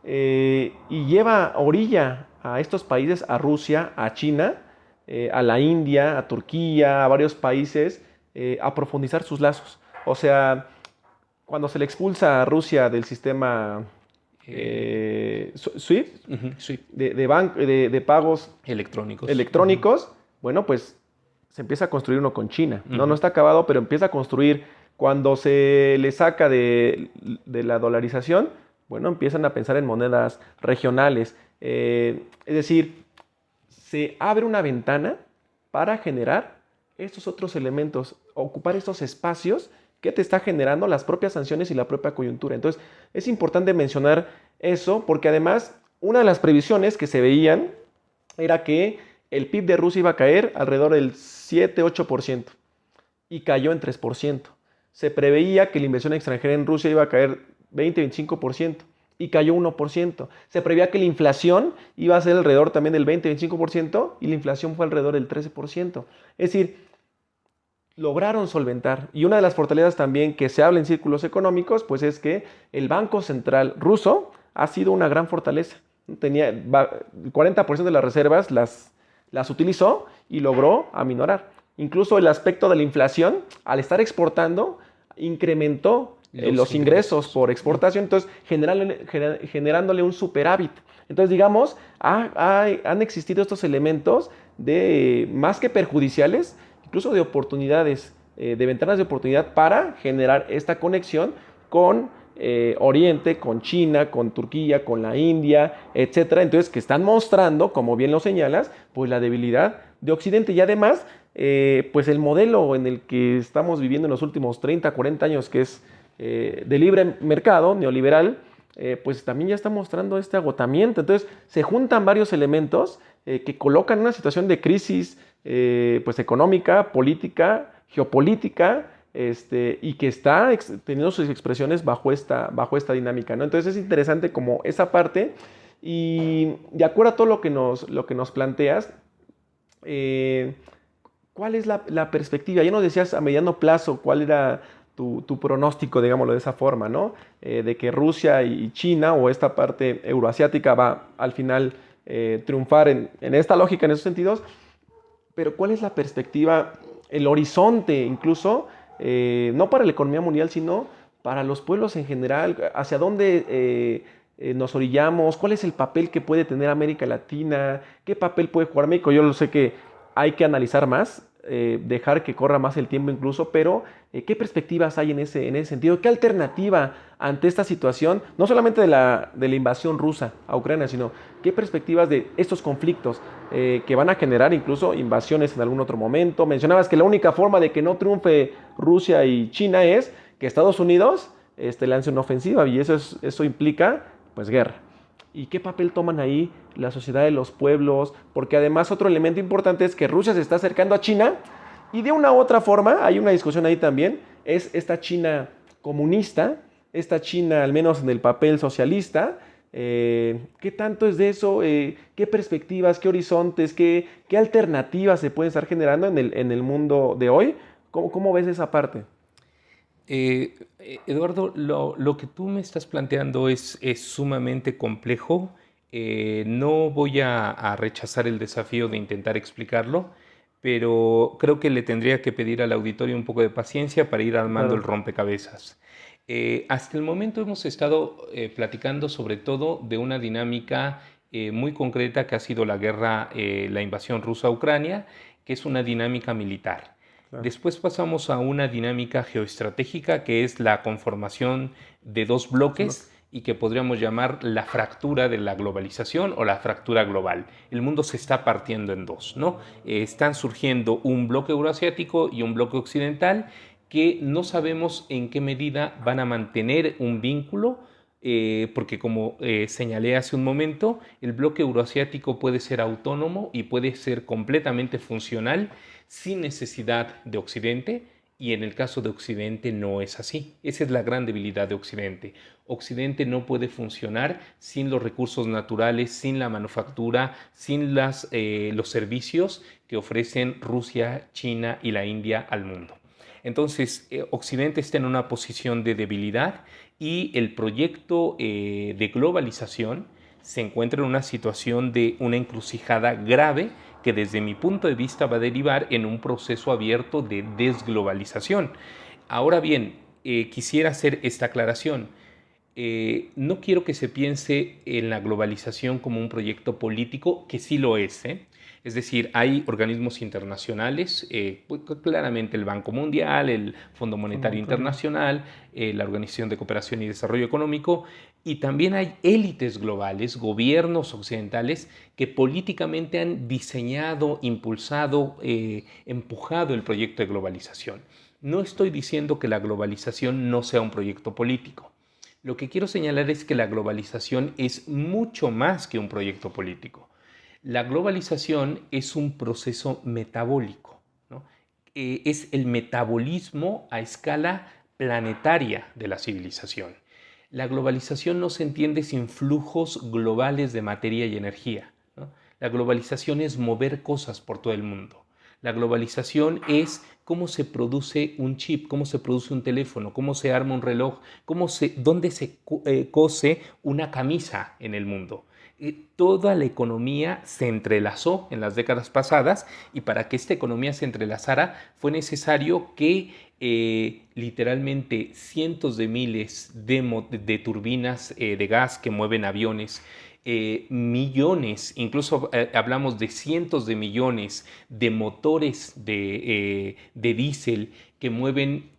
y lleva a orilla a estos países, a Rusia, a China, a la India, a Turquía, a varios países, a profundizar sus lazos. O sea, cuando se le expulsa a Rusia del sistema SWIFT, Sí. de pagos Electrónicos. bueno, pues se empieza a construir uno con China. No está acabado, pero empieza a construir. Cuando se le saca de la dolarización, bueno, empiezan a pensar en monedas regionales. Es decir, se abre una ventana para generar estos otros elementos, ocupar estos espacios que te está generando las propias sanciones y la propia coyuntura. Entonces, es importante mencionar eso porque además una de las previsiones que se veían era que el PIB de Rusia iba a caer alrededor del 7-8% y cayó en 3%. Se preveía que la inversión extranjera en Rusia iba a caer 20-25% y cayó 1%. Se preveía que la inflación iba a ser alrededor también del 20-25% y la inflación fue alrededor del 13%. Es decir, lograron solventar. Y una de las fortalezas también que se habla en círculos económicos, pues es que el Banco Central ruso ha sido una gran fortaleza. Tenía el 40% de las reservas las utilizó y logró aminorar. Incluso el aspecto de la inflación, al estar exportando, incrementó los ingresos por exportación, entonces generándole un superávit. Entonces, digamos, han existido estos elementos de más que perjudiciales, incluso de oportunidades, de ventanas de oportunidad para generar esta conexión con Oriente, con China, con Turquía, con la India, etcétera. Entonces, que están mostrando, como bien lo señalas, pues la debilidad de Occidente y además, pues el modelo en el que estamos viviendo en los últimos 30, 40 años, que es de libre mercado, neoliberal, pues también ya está mostrando este agotamiento. Entonces, se juntan varios elementos que colocan una situación de crisis pues económica, política, geopolítica, y que está teniendo sus expresiones bajo esta dinámica, ¿no? Entonces es interesante como esa parte y de acuerdo a todo lo que nos planteas, ¿cuál es la perspectiva? Ya nos decías a mediano plazo cuál era tu pronóstico, digámoslo de esa forma, ¿no? De que Rusia y China o esta parte euroasiática va al final triunfar en esta lógica, en esos sentidos. Pero ¿cuál es la perspectiva, el horizonte incluso, no para la economía mundial, sino para los pueblos en general? ¿Hacia dónde nos orillamos? ¿Cuál es el papel que puede tener América Latina? ¿Qué papel puede jugar México? Yo lo sé que hay que analizar más, dejar que corra más el tiempo incluso, pero ¿qué perspectivas hay en ese sentido? ¿Qué alternativa ante esta situación, no solamente de la invasión rusa a Ucrania, sino qué perspectivas de estos conflictos que van a generar incluso invasiones en algún otro momento? Mencionabas que la única forma de que no triunfe Rusia y China es que Estados Unidos lance una ofensiva y eso implica pues guerra. ¿Y qué papel toman ahí la sociedad de los pueblos? Porque además otro elemento importante es que Rusia se está acercando a China y de una u otra forma, hay una discusión ahí también, es esta China comunista, esta China al menos en el papel socialista. ¿Qué tanto es de eso? ¿Qué perspectivas, qué horizontes, qué alternativas se pueden estar generando en el mundo de hoy? ¿Cómo ves esa parte? Eduardo, lo que tú me estás planteando es sumamente complejo. No voy a rechazar el desafío de intentar explicarlo, pero creo que le tendría que pedir al auditorio un poco de paciencia para ir armando el rompecabezas. Hasta el momento hemos estado platicando sobre todo de una dinámica muy concreta que ha sido la guerra, la invasión rusa a Ucrania, que es una dinámica militar. Claro. Después pasamos a una dinámica geoestratégica que es la conformación de dos bloques y que podríamos llamar la fractura de la globalización o la fractura global. El mundo se está partiendo en dos, ¿no? Están surgiendo un bloque euroasiático y un bloque occidental que no sabemos en qué medida van a mantener un vínculo, porque como señalé hace un momento, el bloque euroasiático puede ser autónomo y puede ser completamente funcional sin necesidad de Occidente, y en el caso de Occidente no es así. Esa es la gran debilidad de Occidente. Occidente no puede funcionar sin los recursos naturales, sin la manufactura, sin los servicios que ofrecen Rusia, China y la India al mundo. Entonces, Occidente está en una posición de debilidad y el proyecto de globalización se encuentra en una situación de una encrucijada grave que desde mi punto de vista va a derivar en un proceso abierto de desglobalización. Ahora bien, quisiera hacer esta aclaración. no quiero que se piense en la globalización como un proyecto político, que sí lo es, ¿eh? Es decir, hay organismos internacionales, pues, claramente el Banco Mundial, el Fondo Monetario Internacional, la Organización de Cooperación y Desarrollo Económico, y también hay élites globales, gobiernos occidentales, que políticamente han diseñado, impulsado, empujado el proyecto de globalización. No estoy diciendo que la globalización no sea un proyecto político. Lo que quiero señalar es que la globalización es mucho más que un proyecto político. La globalización es un proceso metabólico, ¿no? Es el metabolismo a escala planetaria de la civilización. La globalización no se entiende sin flujos globales de materia y energía, ¿no? La globalización es mover cosas por todo el mundo. La globalización es cómo se produce un chip, cómo se produce un teléfono, cómo se arma un reloj, dónde se cose una camisa en el mundo. Toda la economía se entrelazó en las décadas pasadas, y para que esta economía se entrelazara fue necesario que literalmente cientos de miles de turbinas de gas que mueven aviones, millones, incluso hablamos de cientos de millones de motores de diésel que mueven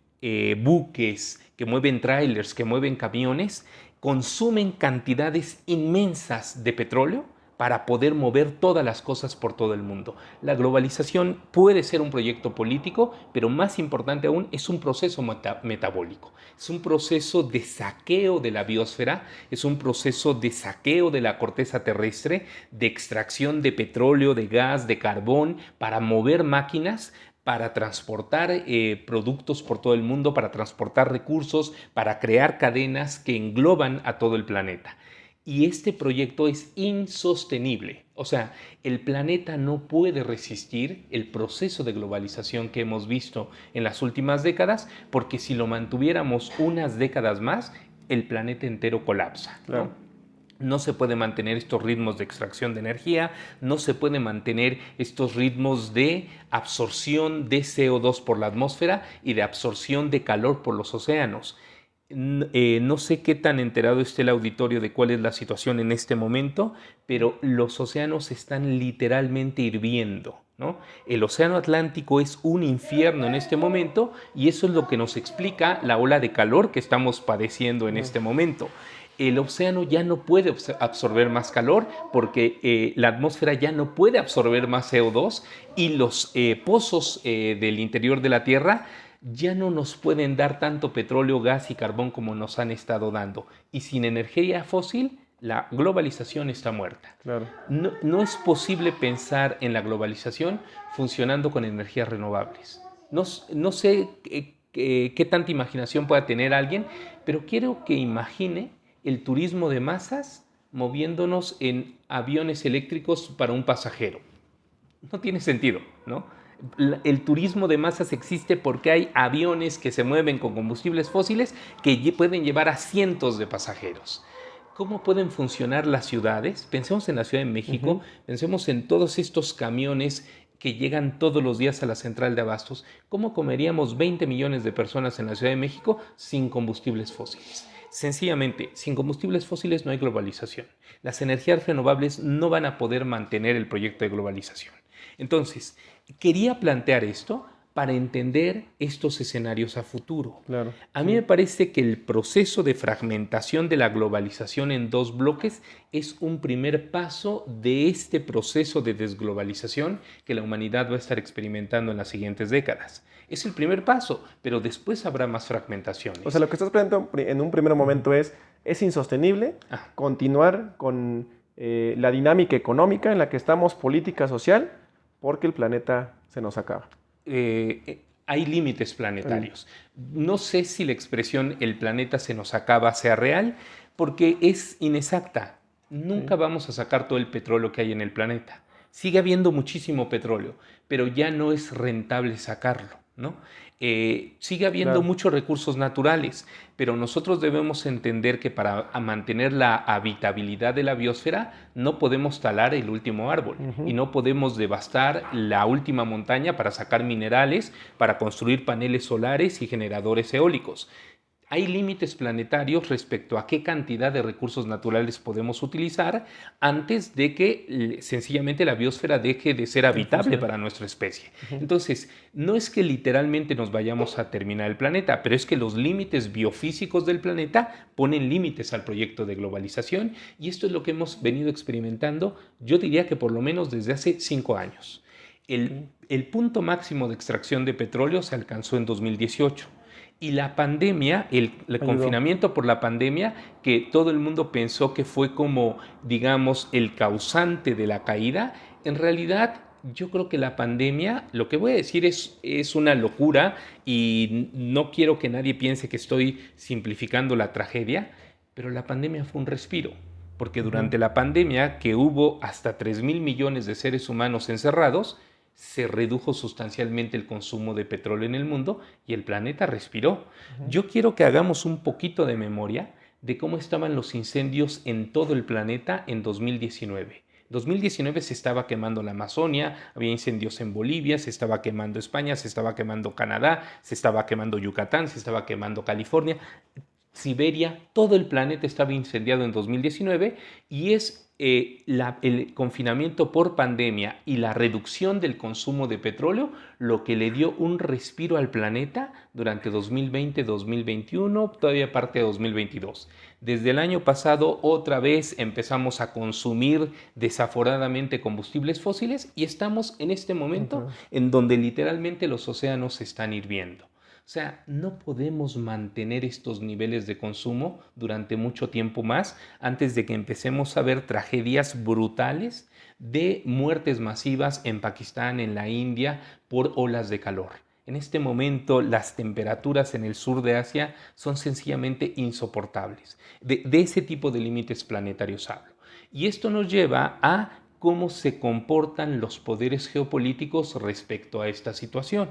buques, que mueven trailers, que mueven camiones, consumen cantidades inmensas de petróleo para poder mover todas las cosas por todo el mundo. La globalización puede ser un proyecto político, pero más importante aún, es un proceso metabólico. Es un proceso de saqueo de la biosfera, es un proceso de saqueo de la corteza terrestre, de extracción de petróleo, de gas, de carbón, para mover máquinas, para transportar productos por todo el mundo, para transportar recursos, para crear cadenas que engloban a todo el planeta. Y este proyecto es insostenible. O sea, el planeta no puede resistir el proceso de globalización que hemos visto en las últimas décadas, porque si lo mantuviéramos unas décadas más, el planeta entero colapsa, ¿no? Claro. No se puede mantener estos ritmos de extracción de energía, no se puede mantener estos ritmos de absorción de CO2 por la atmósfera y de absorción de calor por los océanos. No sé qué tan enterado esté el auditorio de cuál es la situación en este momento, pero los océanos están literalmente hirviendo, ¿no? El océano Atlántico es un infierno en este momento, y eso es lo que nos explica la ola de calor que estamos padeciendo en este momento. El océano ya no puede absorber más calor porque la atmósfera ya no puede absorber más CO2, y los pozos del interior de la Tierra ya no nos pueden dar tanto petróleo, gas y carbón como nos han estado dando. Y sin energía fósil, la globalización está muerta. Claro. No es posible pensar en la globalización funcionando con energías renovables. No sé qué tanta imaginación pueda tener alguien, pero quiero que imagine el turismo de masas moviéndonos en aviones eléctricos para un pasajero. No tiene sentido, ¿no? El turismo de masas existe porque hay aviones que se mueven con combustibles fósiles que pueden llevar a cientos de pasajeros. ¿Cómo pueden funcionar las ciudades? Pensemos en la Ciudad de México, pensemos en todos estos camiones que llegan todos los días a la central de abastos. ¿Cómo comeríamos 20 millones de personas en la Ciudad de México sin combustibles fósiles? Sencillamente, sin combustibles fósiles no hay globalización. Las energías renovables no van a poder mantener el proyecto de globalización. Entonces, quería plantear esto para entender estos escenarios a futuro. Claro, a mí me parece que el proceso de fragmentación de la globalización en dos bloques es un primer paso de este proceso de desglobalización que la humanidad va a estar experimentando en las siguientes décadas. Es el primer paso, pero después habrá más fragmentaciones. O sea, lo que estás planteando en un primer momento es insostenible continuar con la dinámica económica en la que estamos, política, social, porque el planeta se nos acaba. Hay límites planetarios. No sé si la expresión "el planeta se nos acaba" sea real, porque es inexacta. Nunca vamos a sacar todo el petróleo que hay en el planeta. Sigue habiendo muchísimo petróleo, pero ya no es rentable sacarlo, ¿no? Sigue habiendo muchos recursos naturales, pero nosotros debemos entender que para mantener la habitabilidad de la biosfera no podemos talar el último árbol y no podemos devastar la última montaña para sacar minerales, para construir paneles solares y generadores eólicos. hay límites planetarios respecto a qué cantidad de recursos naturales podemos utilizar antes de que sencillamente la biosfera deje de ser habitable para nuestra especie. Entonces, no es que literalmente nos vayamos a terminar el planeta, pero es que los límites biofísicos del planeta ponen límites al proyecto de globalización, y esto es lo que hemos venido experimentando, yo diría que por lo menos desde hace 5 años. El punto máximo de extracción de petróleo se alcanzó en 2018. Y la pandemia, el confinamiento por la pandemia, que todo el mundo pensó que fue como, digamos, el causante de la caída, en realidad yo creo que la pandemia, lo que voy a decir es una locura, y no quiero que nadie piense que estoy simplificando la tragedia, pero la pandemia fue un respiro. Porque durante la pandemia, que hubo hasta 3.000 millones de seres humanos encerrados, se redujo sustancialmente el consumo de petróleo en el mundo y el planeta respiró. Yo quiero que hagamos un poquito de memoria de cómo estaban los incendios en todo el planeta en 2019. En 2019 se estaba quemando la Amazonia, había incendios en Bolivia, se estaba quemando España, se estaba quemando Canadá, se estaba quemando Yucatán, se estaba quemando California, Siberia, todo el planeta estaba incendiado en 2019, y es el confinamiento por pandemia y la reducción del consumo de petróleo lo que le dio un respiro al planeta durante 2020, 2021, todavía parte de 2022. Desde el año pasado otra vez empezamos a consumir desaforadamente combustibles fósiles, y estamos en este momento en donde literalmente los océanos se están hirviendo. O sea, no podemos mantener estos niveles de consumo durante mucho tiempo más antes de que empecemos a ver tragedias brutales de muertes masivas en Pakistán, en la India, por olas de calor. En este momento las temperaturas en el sur de Asia son sencillamente insoportables. De ese tipo de límites planetarios hablo. Y esto nos lleva a cómo se comportan los poderes geopolíticos respecto a esta situación.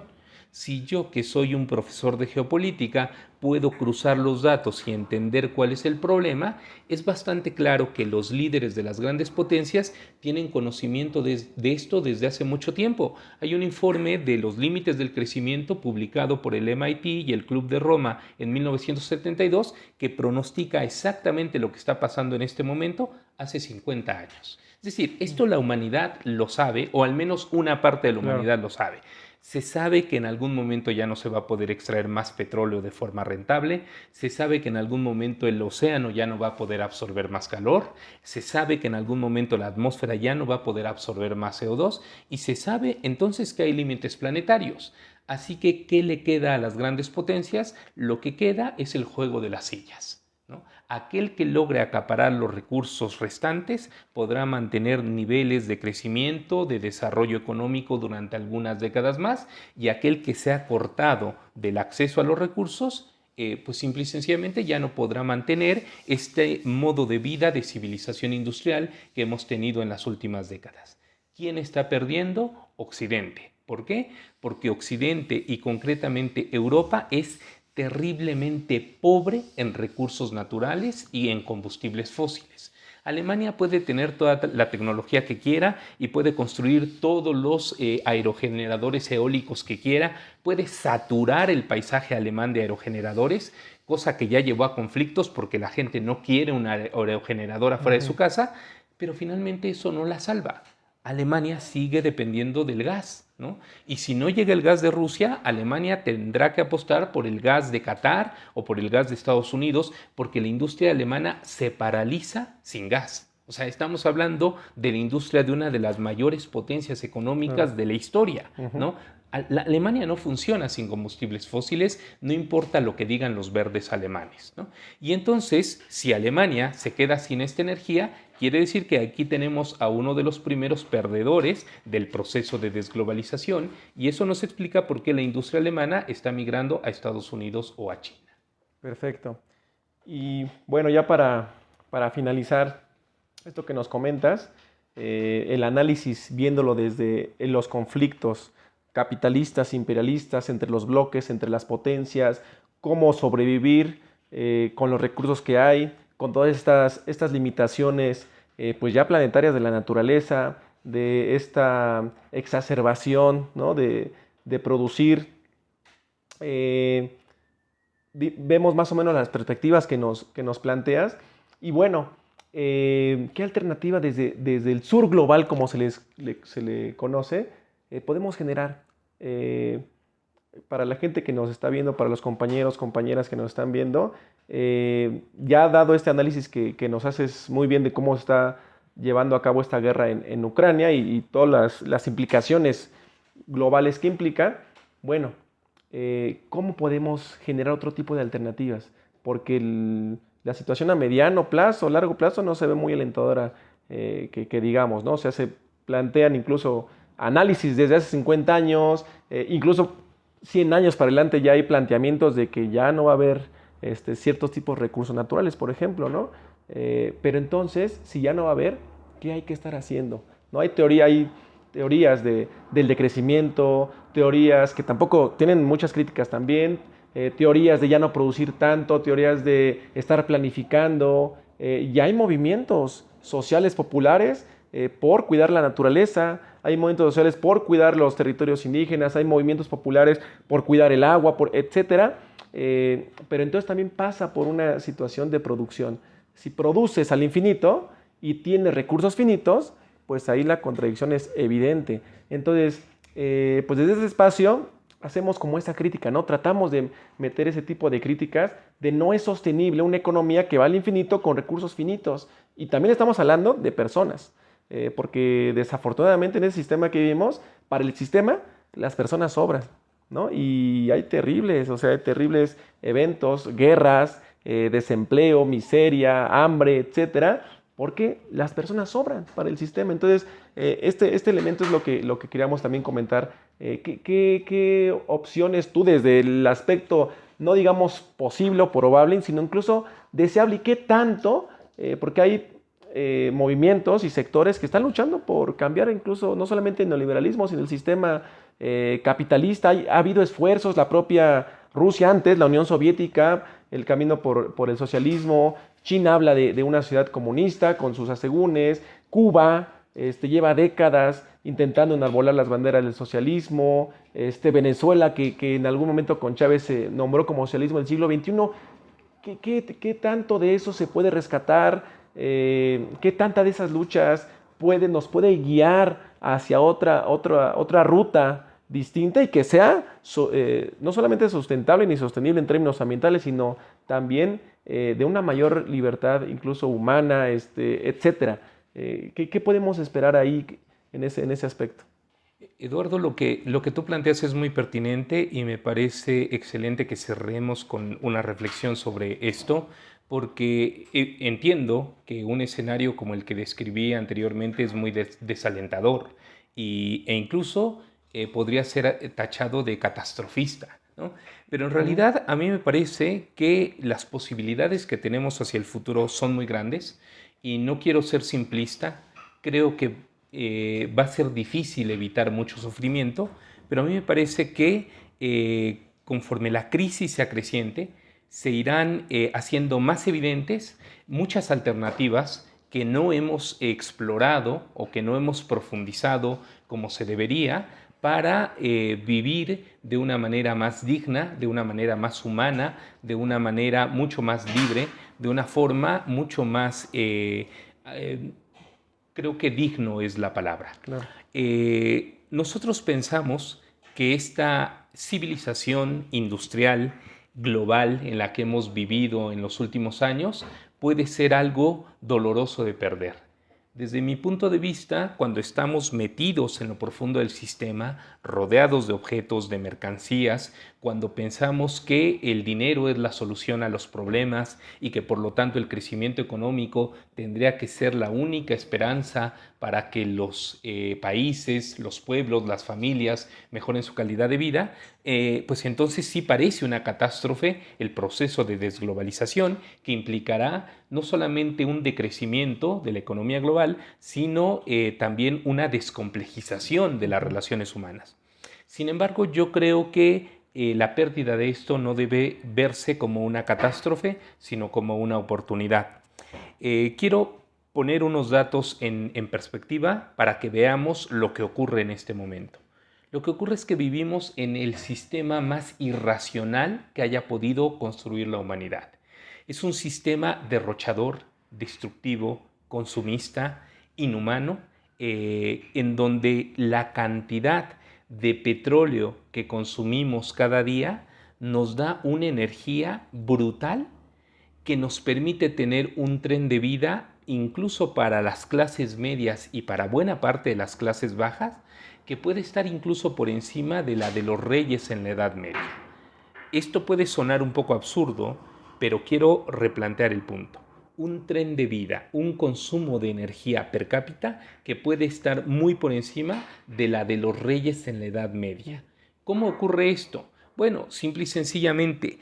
Si yo, que soy un profesor de geopolítica, puedo cruzar los datos y entender cuál es el problema, es bastante claro que los líderes de las grandes potencias tienen conocimiento de esto desde hace mucho tiempo. Hay un informe de los límites del crecimiento publicado por el MIT y el Club de Roma en 1972 que pronostica exactamente lo que está pasando en este momento hace 50 años. Es decir, esto la humanidad lo sabe, o al menos una parte de la humanidad lo sabe. Se sabe que en algún momento ya no se va a poder extraer más petróleo de forma rentable, se sabe que en algún momento el océano ya no va a poder absorber más calor, se sabe que en algún momento la atmósfera ya no va a poder absorber más CO2, y se sabe entonces que hay límites planetarios. Así que, ¿qué le queda a las grandes potencias? Lo que queda es el juego de las sillas, ¿no? Aquel que logre acaparar los recursos restantes podrá mantener niveles de crecimiento, de desarrollo económico durante algunas décadas más, y aquel que sea cortado del acceso a los recursos, pues simple y sencillamente ya no podrá mantener este modo de vida de civilización industrial que hemos tenido en las últimas décadas. ¿Quién está perdiendo? Occidente. ¿Por qué? Porque Occidente, y concretamente Europa, es terriblemente pobre en recursos naturales y en combustibles fósiles. Alemania puede tener toda la tecnología que quiera y puede construir todos los aerogeneradores eólicos que quiera, puede saturar el paisaje alemán de aerogeneradores, cosa que ya llevó a conflictos porque la gente no quiere una aerogeneradora fuera de su casa, pero finalmente eso no la salva. Alemania sigue dependiendo del gas, ¿no? Y si no llega el gas de Rusia, Alemania tendrá que apostar por el gas de Qatar o por el gas de Estados Unidos, porque la industria alemana se paraliza sin gas. O sea, estamos hablando de la industria de una de las mayores potencias económicas de la historia, ¿no? La Alemania no funciona sin combustibles fósiles, no importa lo que digan los verdes alemanes, ¿no? Y entonces, si Alemania se queda sin esta energía, quiere decir que aquí tenemos a uno de los primeros perdedores del proceso de desglobalización, y eso nos explica por qué la industria alemana está migrando a Estados Unidos o a China. Perfecto. Y bueno, ya para finalizar esto que nos comentas, el análisis viéndolo desde los conflictos capitalistas, imperialistas, entre los bloques, entre las potencias, cómo sobrevivir con los recursos que hay, con todas estas limitaciones pues ya planetarias de la naturaleza, de esta exacerbación, ¿no? de producir vemos más o menos las perspectivas que nos planteas. Y bueno, ¿qué alternativa desde el sur global, como se le conoce, podemos generar? Para la gente que nos está viendo, para los compañeros, compañeras que nos están viendo, ya dado este análisis que nos haces muy bien de cómo se está llevando a cabo esta guerra en Ucrania y todas las implicaciones globales que implica, bueno, ¿cómo podemos generar otro tipo de alternativas? Porque la situación a mediano plazo, largo plazo, no se ve muy alentadora, que digamos, ¿no? O sea, se plantean incluso análisis desde hace 50 años, incluso 100 años para adelante ya hay planteamientos de que ya no va a haber ciertos tipos de recursos naturales, por ejemplo, ¿no? Pero entonces, si ya no va a haber, ¿qué hay que estar haciendo? ¿No? Hay teorías del decrecimiento, teorías que tampoco tienen muchas críticas también, teorías de ya no producir tanto, teorías de estar planificando, y hay movimientos sociales populares por cuidar la naturaleza, hay movimientos sociales por cuidar los territorios indígenas, hay movimientos populares por cuidar el agua, etcétera. Pero entonces también pasa por una situación de producción. Si produces al infinito y tienes recursos finitos, pues ahí la contradicción es evidente. Entonces, pues desde ese espacio hacemos como esa crítica, ¿no? Tratamos de meter ese tipo de críticas de no es sostenible una economía que va al infinito con recursos finitos. Y también estamos hablando de personas, porque desafortunadamente en ese sistema que vivimos, para el sistema las personas sobran, ¿no? Y hay terribles, o sea, hay terribles eventos, guerras, desempleo, miseria, hambre, etcétera, porque las personas sobran para el sistema. Entonces, este elemento es lo que queríamos también comentar. ¿Qué opciones tú desde el aspecto, no digamos posible o probable, sino incluso deseable, y qué tanto, porque hay movimientos y sectores que están luchando por cambiar incluso no solamente el neoliberalismo, sino el sistema capitalista? Ha habido esfuerzos, la propia Rusia antes, la Unión Soviética, el camino por el socialismo, China habla de una sociedad comunista con sus asegúnes, Cuba lleva décadas intentando enarbolar las banderas del socialismo, Venezuela que en algún momento con Chávez se nombró como socialismo del siglo XXI. ¿Qué tanto de eso se puede rescatar? ¿Qué tanta de esas luchas nos puede guiar hacia otra ruta distinta y que sea no solamente sustentable ni sostenible en términos ambientales, sino también de una mayor libertad, incluso humana, etcétera? ¿Qué podemos esperar ahí en ese aspecto? Eduardo, lo que tú planteas es muy pertinente y me parece excelente que cerremos con una reflexión sobre esto, porque entiendo que un escenario como el que describí anteriormente es muy desalentador e incluso podría ser tachado de catastrofista, ¿no? Pero en realidad a mí me parece que las posibilidades que tenemos hacia el futuro son muy grandes y no quiero ser simplista. Creo que va a ser difícil evitar mucho sufrimiento, pero a mí me parece que conforme la crisis sea creciente, se irán haciendo más evidentes muchas alternativas que no hemos explorado o que no hemos profundizado como se debería para vivir de una manera más digna, de una manera más humana, de una manera mucho más libre, de una forma mucho más creo que digno es la palabra. Claro. Nosotros pensamos que esta civilización industrial global en la que hemos vivido en los últimos años puede ser algo doloroso de perder. Desde mi punto de vista, cuando estamos metidos en lo profundo del sistema, rodeados de objetos, de mercancías, cuando pensamos que el dinero es la solución a los problemas y que por lo tanto el crecimiento económico tendría que ser la única esperanza para que los países, los pueblos, las familias mejoren su calidad de vida, pues entonces sí parece una catástrofe el proceso de desglobalización que implicará no solamente un decrecimiento de la economía global, sino también una descomplejización de las relaciones humanas. Sin embargo, yo creo que la pérdida de esto no debe verse como una catástrofe, sino como una oportunidad. Quiero poner unos datos en perspectiva para que veamos lo que ocurre en este momento. Lo que ocurre es que vivimos en el sistema más irracional que haya podido construir la humanidad. Es un sistema derrochador, destructivo, consumista, inhumano, en donde la cantidad de petróleo que consumimos cada día nos da una energía brutal que nos permite tener un tren de vida incluso para las clases medias y para buena parte de las clases bajas, que puede estar incluso por encima de la de los reyes en la Edad Media. Esto puede sonar un poco absurdo, pero quiero replantear el punto. Un tren de vida, un consumo de energía per cápita que puede estar muy por encima de la de los reyes en la Edad Media. ¿Cómo ocurre esto? Bueno, simple y sencillamente,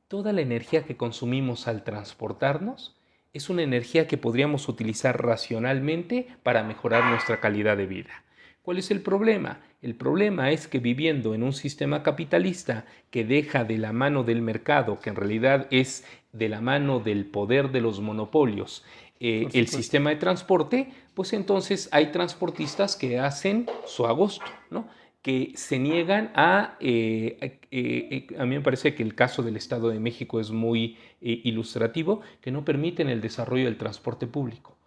toda la energía que consumimos al transportarnos es una energía que podríamos utilizar racionalmente para mejorar nuestra calidad de vida. ¿Cuál es el problema? El problema es que viviendo en un sistema capitalista que deja de la mano del mercado, que en realidad es de la mano del poder de los monopolios, el sistema de transporte, pues entonces hay transportistas que hacen su agosto, ¿no? Que se niegan a mí me parece que el caso del Estado de México es muy ilustrativo, que no permiten el desarrollo del transporte público.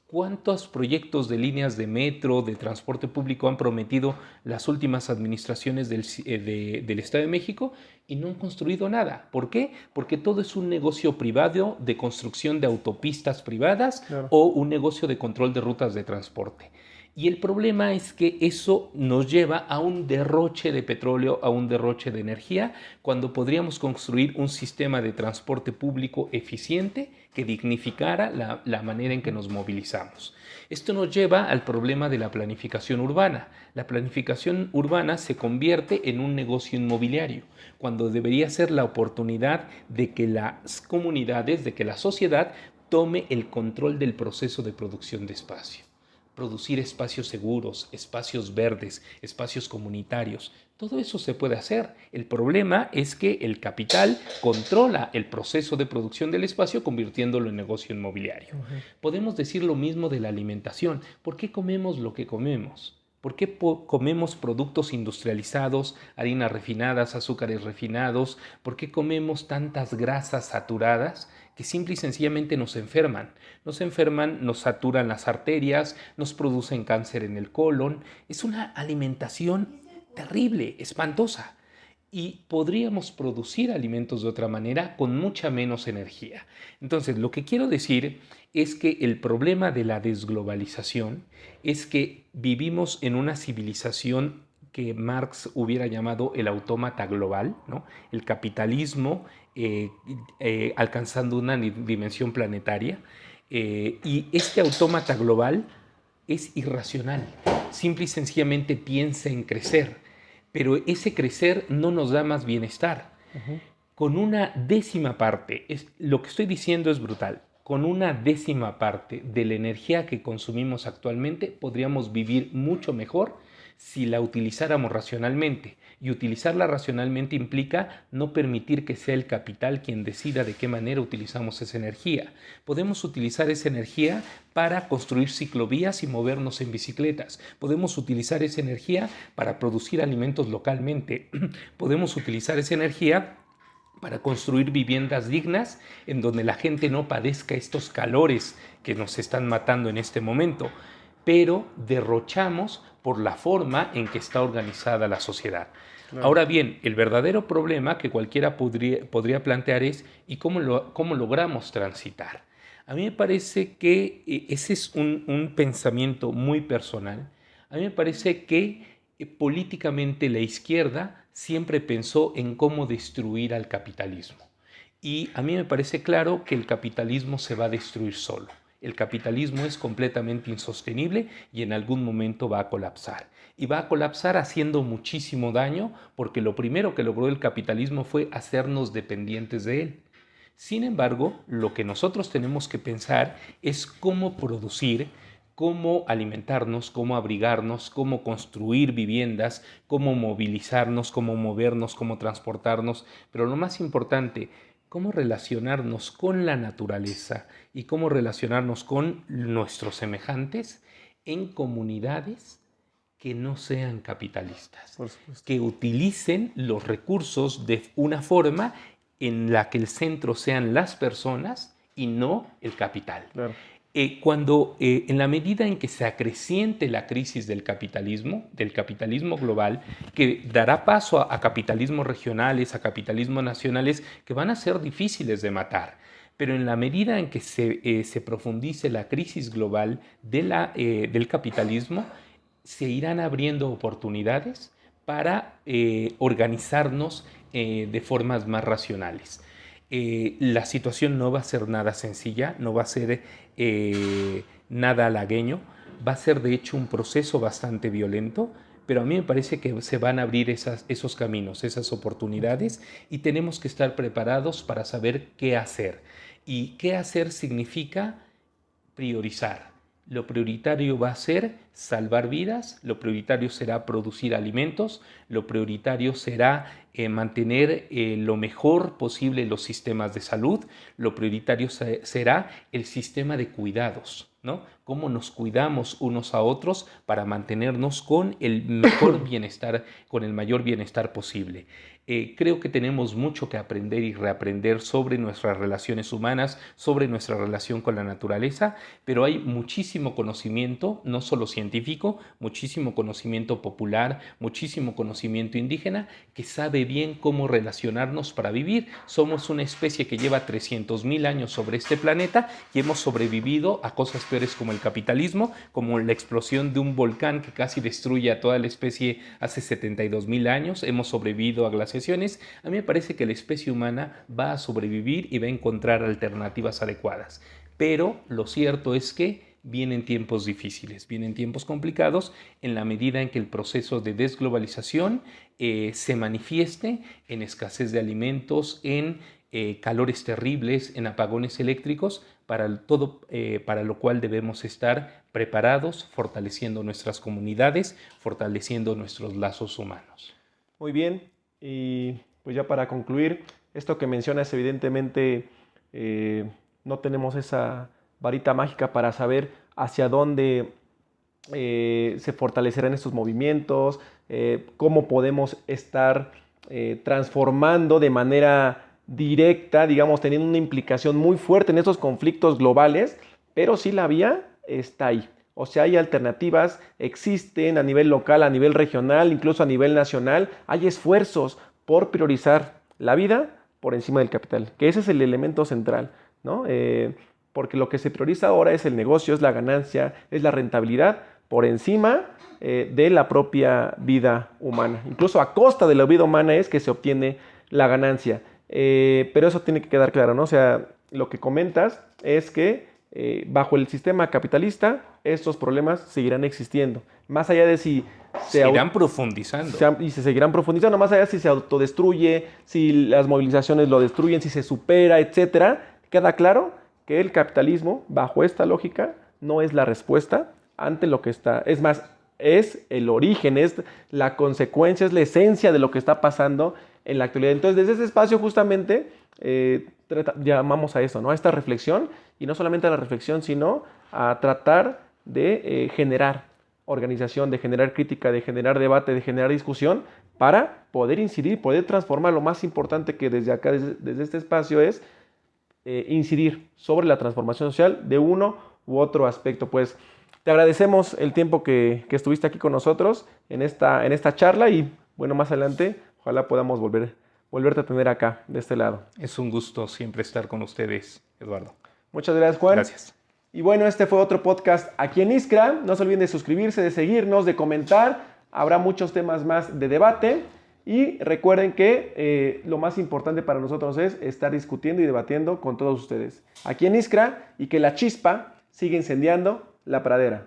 ¿Cuántos proyectos de líneas de metro, de transporte público han prometido las últimas administraciones del Estado de México y no han construido nada? ¿Por qué? Porque todo es un negocio privado de construcción de autopistas privadas, claro, o un negocio de control de rutas de transporte. Y el problema es que eso nos lleva a un derroche de petróleo, a un derroche de energía, cuando podríamos construir un sistema de transporte público eficiente que dignificara la manera en que nos movilizamos. Esto nos lleva al problema de la planificación urbana. La planificación urbana se convierte en un negocio inmobiliario, cuando debería ser la oportunidad de que las comunidades, de que la sociedad tome el control del proceso de producción de espacio. Producir espacios seguros, espacios verdes, espacios comunitarios. Todo eso se puede hacer. El problema es que el capital controla el proceso de producción del espacio convirtiéndolo en negocio inmobiliario. Podemos decir lo mismo de la alimentación. ¿Por qué comemos lo que comemos? ¿Por qué comemos productos industrializados, harinas refinadas, azúcares refinados? ¿Por qué comemos tantas grasas saturadas que simple y sencillamente nos enferman? Nos saturan las arterias, nos producen cáncer en el colon. Es una alimentación terrible, espantosa. Y podríamos producir alimentos de otra manera con mucha menos energía. Entonces, lo que quiero decir es que el problema de la desglobalización es que vivimos en una civilización que Marx hubiera llamado el autómata global, ¿no? El capitalismo alcanzando una dimensión planetaria, y este autómata global es irracional, simple y sencillamente piensa en crecer. Pero ese crecer no nos da más bienestar. Con una décima parte, lo que estoy diciendo es brutal, con una décima parte de la energía que consumimos actualmente podríamos vivir mucho mejor si la utilizáramos racionalmente. Y utilizarla racionalmente implica no permitir que sea el capital quien decida de qué manera utilizamos esa energía. Podemos utilizar esa energía para construir ciclovías y movernos en bicicletas. Podemos utilizar esa energía para producir alimentos localmente. Podemos utilizar esa energía para construir viviendas dignas en donde la gente no padezca estos calores que nos están matando en este momento, pero derrochamos por la forma en que está organizada la sociedad. Claro. Ahora bien, el verdadero problema que cualquiera podría plantear es ¿y cómo logramos transitar? A mí me parece que ese es un pensamiento muy personal. A mí me parece que políticamente la izquierda siempre pensó en cómo destruir al capitalismo. Y a mí me parece claro que el capitalismo se va a destruir solo. El capitalismo es completamente insostenible y en algún momento va a colapsar. Y va a colapsar haciendo muchísimo daño porque lo primero que logró el capitalismo fue hacernos dependientes de él. Sin embargo, lo que nosotros tenemos que pensar es cómo producir, cómo alimentarnos, cómo abrigarnos, cómo construir viviendas, cómo movilizarnos, cómo movernos, cómo transportarnos, pero lo más importante, cómo relacionarnos con la naturaleza y cómo relacionarnos con nuestros semejantes en comunidades que no sean capitalistas, Por supuesto. que utilicen los recursos de una forma en la que el centro sean las personas y no el capital. Claro. En la medida en que se acreciente la crisis del capitalismo global, que dará paso a capitalismos regionales, a capitalismos nacionales, que van a ser difíciles de matar, pero en la medida en que se profundice la crisis global del capitalismo, se irán abriendo oportunidades para organizarnos de formas más racionales. La situación no va a ser nada sencilla, no va a ser nada halagüeño, va a ser de hecho un proceso bastante violento, pero a mí me parece que se van a abrir esos caminos, esas oportunidades, y tenemos que estar preparados para saber qué hacer. Y qué hacer significa priorizar. Lo prioritario va a ser salvar vidas, lo prioritario será producir alimentos, lo prioritario será mantener lo mejor posible los sistemas de salud, lo prioritario será el sistema de cuidados, ¿no? Cómo nos cuidamos unos a otros para mantenernos con el mejor bienestar, con el mayor bienestar posible. Creo que tenemos mucho que aprender y reaprender sobre nuestras relaciones humanas, sobre nuestra relación con la naturaleza, pero hay muchísimo conocimiento, no solo científico, muchísimo conocimiento popular, muchísimo conocimiento indígena que sabe bien cómo relacionarnos para vivir. Somos una especie que lleva 300,000 años sobre este planeta y hemos sobrevivido a cosas peores como el capitalismo, como la explosión de un volcán que casi destruye a toda la especie hace 72,000 años. Hemos sobrevivido a glaciaciones. A mí me parece que la especie humana va a sobrevivir y va a encontrar alternativas adecuadas. Pero lo cierto es que vienen tiempos difíciles, vienen tiempos complicados en la medida en que el proceso de desglobalización se manifieste en escasez de alimentos, en calores terribles, en apagones eléctricos, para lo cual debemos estar preparados, fortaleciendo nuestras comunidades, fortaleciendo nuestros lazos humanos. Muy bien, y pues ya para concluir, esto que mencionas evidentemente no tenemos esa varita mágica para saber hacia dónde se fortalecerán estos movimientos, cómo podemos estar transformando de manera directa, digamos, teniendo una implicación muy fuerte en estos conflictos globales, pero sí la vía está ahí. O sea, hay alternativas, existen a nivel local, a nivel regional, incluso a nivel nacional. Hay esfuerzos por priorizar la vida por encima del capital, que ese es el elemento central, ¿no? Porque lo que se prioriza ahora es el negocio, es la ganancia, es la rentabilidad por encima de la propia vida humana. Incluso a costa de la vida humana es que se obtiene la ganancia. Pero eso tiene que quedar claro, ¿no? O sea, lo que comentas es que bajo el sistema capitalista estos problemas seguirán existiendo. Más allá de si se irán profundizando. Y se seguirán profundizando, más allá de si se autodestruye, si las movilizaciones lo destruyen, si se supera, etcétera. Queda claro que el capitalismo, bajo esta lógica, no es la respuesta ante lo que está. Es más, es el origen, es la consecuencia, es la esencia de lo que está pasando en la actualidad. Entonces, desde ese espacio justamente llamamos a eso, ¿no? A esta reflexión, y no solamente a la reflexión, sino a tratar de generar organización, de generar crítica, de generar debate, de generar discusión para poder incidir, poder transformar. Lo más importante que desde acá, desde este espacio es incidir sobre la transformación social de uno u otro aspecto. Pues te agradecemos el tiempo que estuviste aquí con nosotros en esta charla y bueno, más adelante ojalá podamos volverte a tener acá, de este lado. Es un gusto siempre estar con ustedes, Eduardo. Muchas gracias, Juan. Gracias. Y bueno, este fue otro podcast aquí en Iskra. No se olviden de suscribirse, de seguirnos, de comentar. Habrá muchos temas más de debate. Y recuerden que lo más importante para nosotros es estar discutiendo y debatiendo con todos ustedes aquí en Iskra, y que la chispa siga incendiando la pradera.